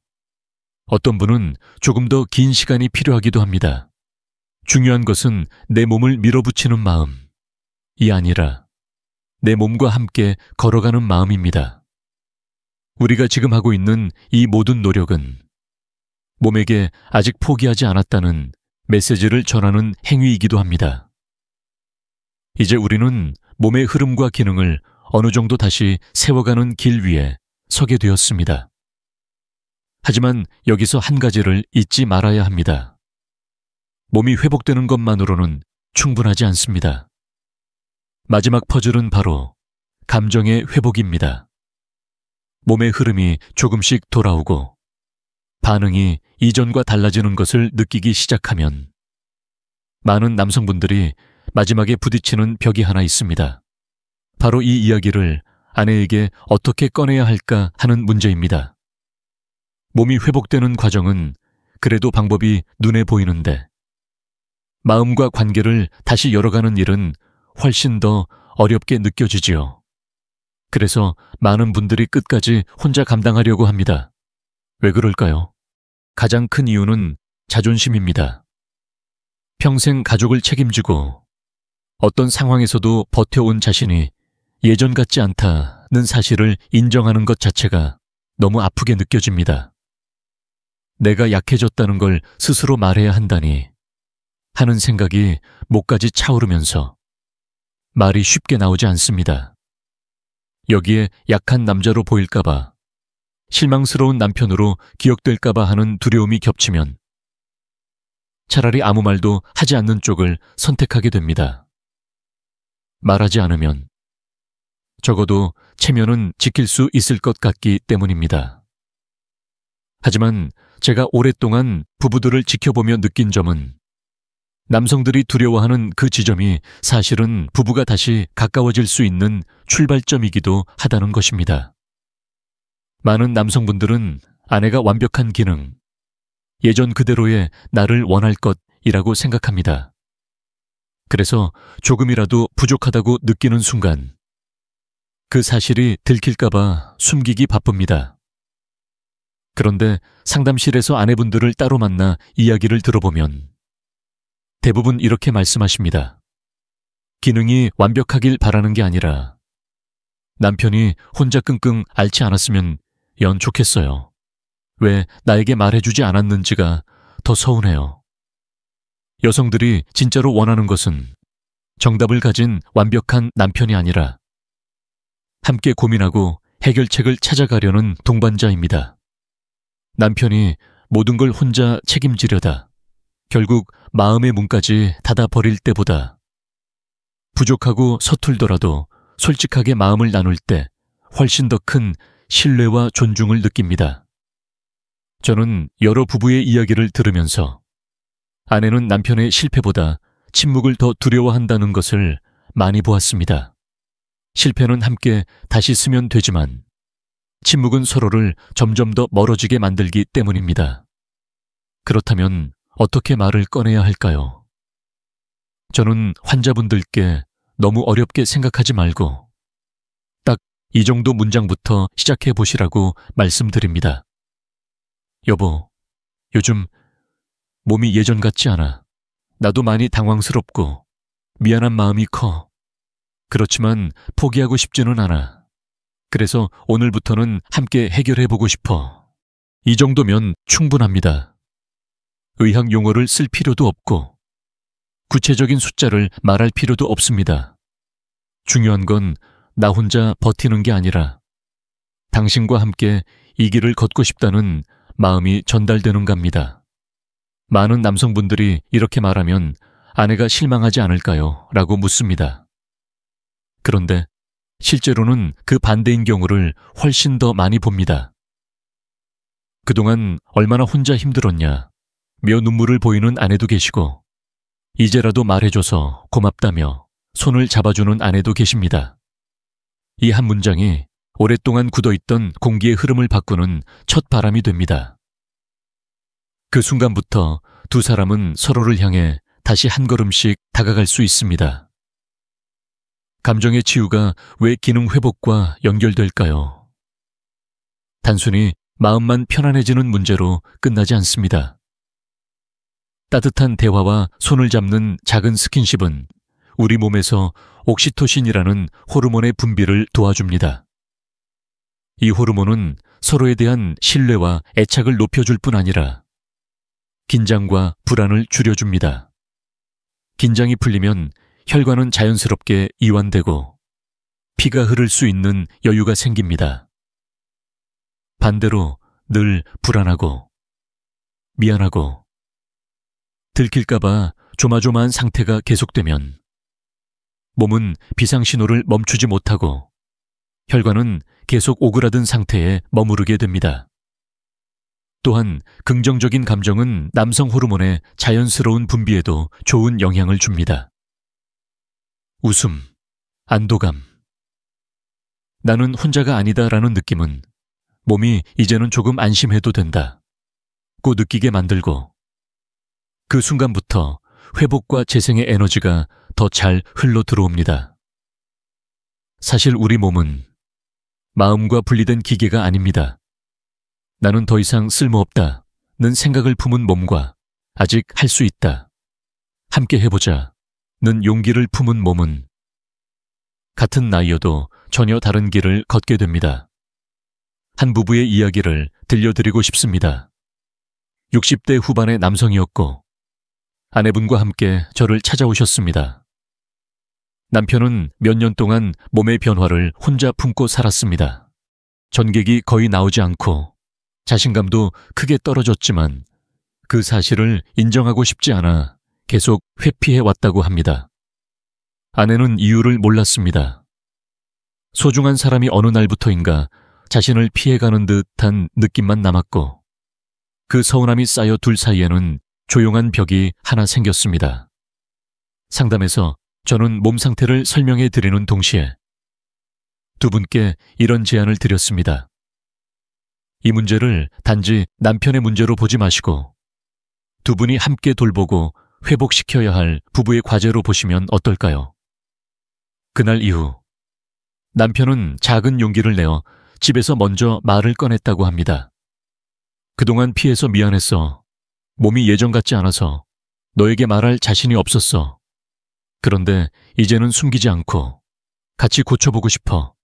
어떤 분은 조금 더 긴 시간이 필요하기도 합니다. 중요한 것은 내 몸을 밀어붙이는 마음이 아니라 내 몸과 함께 걸어가는 마음입니다. 우리가 지금 하고 있는 이 모든 노력은 몸에게 아직 포기하지 않았다는 메시지를 전하는 행위이기도 합니다. 이제 우리는 몸의 흐름과 기능을 어느 정도 다시 세워가는 길 위에 서게 되었습니다. 하지만 여기서 한 가지를 잊지 말아야 합니다. 몸이 회복되는 것만으로는 충분하지 않습니다. 마지막 퍼즐은 바로 감정의 회복입니다. 몸의 흐름이 조금씩 돌아오고 반응이 이전과 달라지는 것을 느끼기 시작하면 많은 남성분들이 마지막에 부딪히는 벽이 하나 있습니다. 바로 이 이야기를 아내에게 어떻게 꺼내야 할까 하는 문제입니다. 몸이 회복되는 과정은 그래도 방법이 눈에 보이는데 마음과 관계를 다시 열어가는 일은 훨씬 더 어렵게 느껴지지요. 그래서 많은 분들이 끝까지 혼자 감당하려고 합니다. 왜 그럴까요? 가장 큰 이유는 자존심입니다. 평생 가족을 책임지고 어떤 상황에서도 버텨온 자신이 예전 같지 않다는 사실을 인정하는 것 자체가 너무 아프게 느껴집니다. 내가 약해졌다는 걸 스스로 말해야 한다니 하는 생각이 목까지 차오르면서 말이 쉽게 나오지 않습니다. 여기에 약한 남자로 보일까봐, 실망스러운 남편으로 기억될까봐 하는 두려움이 겹치면 차라리 아무 말도 하지 않는 쪽을 선택하게 됩니다. 말하지 않으면 적어도 체면은 지킬 수 있을 것 같기 때문입니다. 하지만 제가 오랫동안 부부들을 지켜보며 느낀 점은 남성들이 두려워하는 그 지점이 사실은 부부가 다시 가까워질 수 있는 출발점이기도 하다는 것입니다. 많은 남성분들은 아내가 완벽한 기능, 예전 그대로의 나를 원할 것이라고 생각합니다. 그래서 조금이라도 부족하다고 느끼는 순간 그 사실이 들킬까봐 숨기기 바쁩니다. 그런데 상담실에서 아내분들을 따로 만나 이야기를 들어보면 대부분 이렇게 말씀하십니다. 기능이 완벽하길 바라는 게 아니라 남편이 혼자 끙끙 앓지 않았으면 연 좋겠어요. 왜 나에게 말해주지 않았는지가 더 서운해요. 여성들이 진짜로 원하는 것은 정답을 가진 완벽한 남편이 아니라 함께 고민하고 해결책을 찾아가려는 동반자입니다. 남편이 모든 걸 혼자 책임지려다 결국 마음의 문까지 닫아버릴 때보다 부족하고 서툴더라도 솔직하게 마음을 나눌 때 훨씬 더 큰 신뢰와 존중을 느낍니다. 저는 여러 부부의 이야기를 들으면서 아내는 남편의 실패보다 침묵을 더 두려워한다는 것을 많이 보았습니다. 실패는 함께 다시 쓰면 되지만 침묵은 서로를 점점 더 멀어지게 만들기 때문입니다. 그렇다면 어떻게 말을 꺼내야 할까요? 저는 환자분들께 너무 어렵게 생각하지 말고 딱 이 정도 문장부터 시작해 보시라고 말씀드립니다. 여보, 요즘 몸이 예전 같지 않아. 나도 많이 당황스럽고 미안한 마음이 커. 그렇지만 포기하고 싶지는 않아. 그래서 오늘부터는 함께 해결해보고 싶어. 이 정도면 충분합니다. 의학 용어를 쓸 필요도 없고 구체적인 숫자를 말할 필요도 없습니다. 중요한 건 나 혼자 버티는 게 아니라 당신과 함께 이 길을 걷고 싶다는 마음이 전달되는갑니다. 많은 남성분들이 이렇게 말하면 아내가 실망하지 않을까요? 라고 묻습니다. 그런데 실제로는 그 반대인 경우를 훨씬 더 많이 봅니다. 그동안 얼마나 혼자 힘들었냐 며 눈물을 보이는 아내도 계시고, 이제라도 말해줘서 고맙다며 손을 잡아주는 아내도 계십니다. 이 한 문장이 오랫동안 굳어있던 공기의 흐름을 바꾸는 첫 바람이 됩니다. 그 순간부터 두 사람은 서로를 향해 다시 한 걸음씩 다가갈 수 있습니다. 감정의 치유가 왜 기능 회복과 연결될까요? 단순히 마음만 편안해지는 문제로 끝나지 않습니다. 따뜻한 대화와 손을 잡는 작은 스킨십은 우리 몸에서 옥시토신이라는 호르몬의 분비를 도와줍니다. 이 호르몬은 서로에 대한 신뢰와 애착을 높여줄 뿐 아니라 긴장과 불안을 줄여줍니다. 긴장이 풀리면 혈관은 자연스럽게 이완되고 피가 흐를 수 있는 여유가 생깁니다. 반대로 늘 불안하고 미안하고 들킬까봐 조마조마한 상태가 계속되면 몸은 비상신호를 멈추지 못하고 혈관은 계속 오그라든 상태에 머무르게 됩니다. 또한 긍정적인 감정은 남성 호르몬의 자연스러운 분비에도 좋은 영향을 줍니다. 웃음, 안도감. 나는 혼자가 아니다라는 느낌은 몸이 이제는 조금 안심해도 된다 고 느끼게 만들고, 그 순간부터 회복과 재생의 에너지가 더 잘 흘러 들어옵니다. 사실 우리 몸은 마음과 분리된 기계가 아닙니다. 나는 더 이상 쓸모없다는 생각을 품은 몸과 아직 할 수 있다, 함께 해보자는 용기를 품은 몸은 같은 나이여도 전혀 다른 길을 걷게 됩니다. 한 부부의 이야기를 들려드리고 싶습니다. 60대 후반의 남성이었고 아내분과 함께 저를 찾아오셨습니다. 남편은 몇 년 동안 몸의 변화를 혼자 품고 살았습니다. 전객이 거의 나오지 않고 자신감도 크게 떨어졌지만 그 사실을 인정하고 싶지 않아 계속 회피해 왔다고 합니다. 아내는 이유를 몰랐습니다. 소중한 사람이 어느 날부터인가 자신을 피해가는 듯한 느낌만 남았고, 그 서운함이 쌓여 둘 사이에는 조용한 벽이 하나 생겼습니다. 상담에서 저는 몸 상태를 설명해 드리는 동시에 두 분께 이런 제안을 드렸습니다. 이 문제를 단지 남편의 문제로 보지 마시고 두 분이 함께 돌보고 회복시켜야 할 부부의 과제로 보시면 어떨까요? 그날 이후 남편은 작은 용기를 내어 집에서 먼저 말을 꺼냈다고 합니다. 그동안 피해서 미안했어. 몸이 예전 같지 않아서 너에게 말할 자신이 없었어. 그런데 이제는 숨기지 않고 같이 고쳐보고 싶어.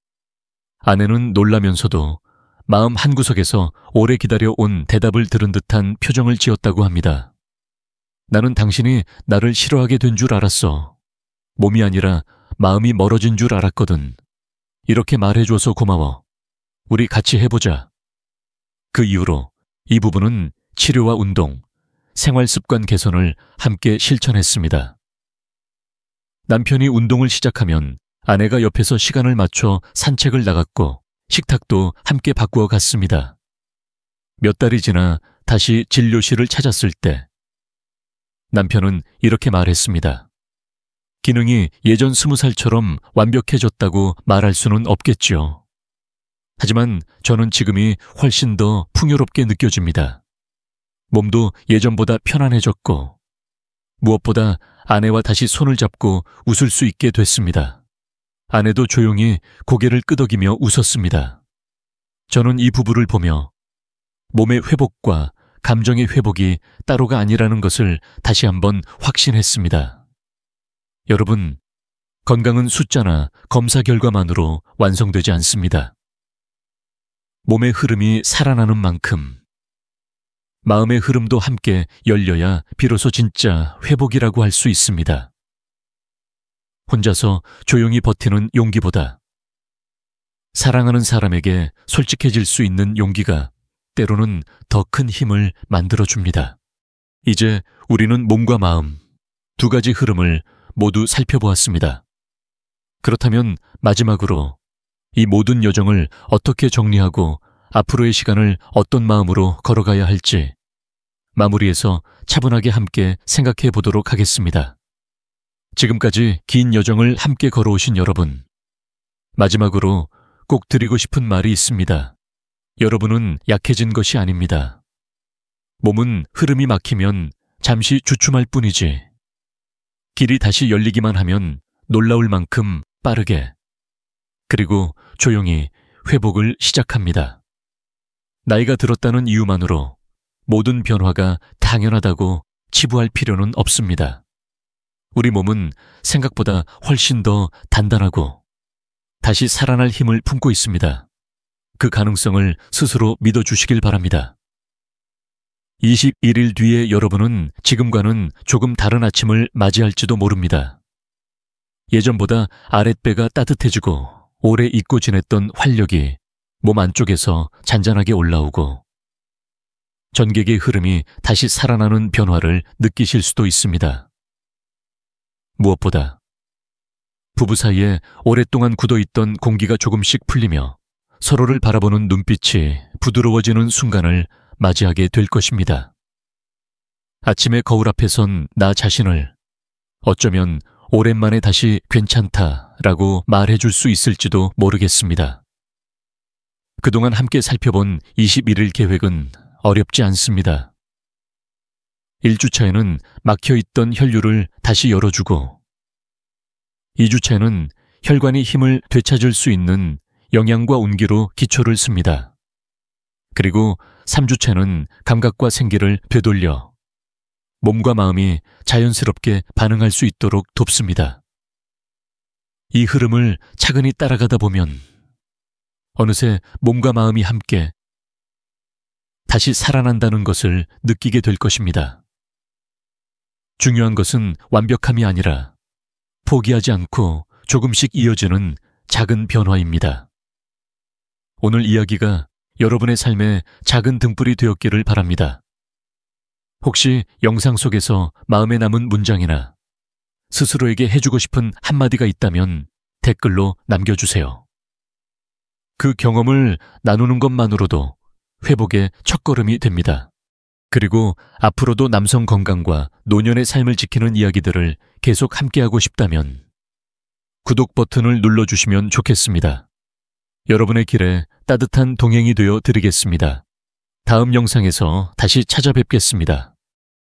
아내는 놀라면서도 마음 한구석에서 오래 기다려온 대답을 들은 듯한 표정을 지었다고 합니다. 나는 당신이 나를 싫어하게 된 줄 알았어. 몸이 아니라 마음이 멀어진 줄 알았거든. 이렇게 말해줘서 고마워. 우리 같이 해보자. 그 이후로 이 부부는 치료와 운동, 생활습관 개선을 함께 실천했습니다. 남편이 운동을 시작하면 아내가 옆에서 시간을 맞춰 산책을 나갔고 식탁도 함께 바꾸어 갔습니다. 몇 달이 지나 다시 진료실을 찾았을 때 남편은 이렇게 말했습니다. 기능이 예전 20살처럼 완벽해졌다고 말할 수는 없겠죠. 하지만 저는 지금이 훨씬 더 풍요롭게 느껴집니다. 몸도 예전보다 편안해졌고 무엇보다 아내와 다시 손을 잡고 웃을 수 있게 됐습니다. 아내도 조용히 고개를 끄덕이며 웃었습니다. 저는 이 부부를 보며 몸의 회복과 감정의 회복이 따로가 아니라는 것을 다시 한번 확신했습니다. 여러분, 건강은 숫자나 검사 결과만으로 완성되지 않습니다. 몸의 흐름이 살아나는 만큼 마음의 흐름도 함께 열려야 비로소 진짜 회복이라고 할 수 있습니다. 혼자서 조용히 버티는 용기보다 사랑하는 사람에게 솔직해질 수 있는 용기가 때로는 더 큰 힘을 만들어줍니다. 이제 우리는 몸과 마음, 두 가지 흐름을 모두 살펴보았습니다. 그렇다면 마지막으로 이 모든 여정을 어떻게 정리하고 앞으로의 시간을 어떤 마음으로 걸어가야 할지 마무리해서 차분하게 함께 생각해 보도록 하겠습니다. 지금까지 긴 여정을 함께 걸어오신 여러분, 마지막으로 꼭 드리고 싶은 말이 있습니다. 여러분은 약해진 것이 아닙니다. 몸은 흐름이 막히면 잠시 주춤할 뿐이지, 길이 다시 열리기만 하면 놀라울 만큼 빠르게, 그리고 조용히 회복을 시작합니다. 나이가 들었다는 이유만으로 모든 변화가 당연하다고 치부할 필요는 없습니다. 우리 몸은 생각보다 훨씬 더 단단하고 다시 살아날 힘을 품고 있습니다. 그 가능성을 스스로 믿어주시길 바랍니다. 21일 뒤에 여러분은 지금과는 조금 다른 아침을 맞이할지도 모릅니다. 예전보다 아랫배가 따뜻해지고 오래 잊고 지냈던 활력이 몸 안쪽에서 잔잔하게 올라오고 전객의 흐름이 다시 살아나는 변화를 느끼실 수도 있습니다. 무엇보다 부부 사이에 오랫동안 굳어있던 공기가 조금씩 풀리며 서로를 바라보는 눈빛이 부드러워지는 순간을 맞이하게 될 것입니다. 아침에 거울 앞에 선 나 자신을 어쩌면 오랜만에 다시 괜찮다라고 말해줄 수 있을지도 모르겠습니다. 그동안 함께 살펴본 21일 계획은 어렵지 않습니다. 1주차에는 막혀있던 혈류를 다시 열어주고, 2주차에는 혈관이 힘을 되찾을 수 있는 영양과 운기로 기초를 씁니다. 그리고 3주차는 감각과 생기를 되돌려 몸과 마음이 자연스럽게 반응할 수 있도록 돕습니다. 이 흐름을 차근히 따라가다 보면 어느새 몸과 마음이 함께 다시 살아난다는 것을 느끼게 될 것입니다. 중요한 것은 완벽함이 아니라 포기하지 않고 조금씩 이어지는 작은 변화입니다. 오늘 이야기가 여러분의 삶에 작은 등불이 되었기를 바랍니다. 혹시 영상 속에서 마음에 남은 문장이나 스스로에게 해주고 싶은 한마디가 있다면 댓글로 남겨주세요. 그 경험을 나누는 것만으로도 회복의 첫걸음이 됩니다. 그리고 앞으로도 남성 건강과 노년의 삶을 지키는 이야기들을 계속 함께하고 싶다면 구독 버튼을 눌러주시면 좋겠습니다. 여러분의 길에 따뜻한 동행이 되어 드리겠습니다. 다음 영상에서 다시 찾아뵙겠습니다.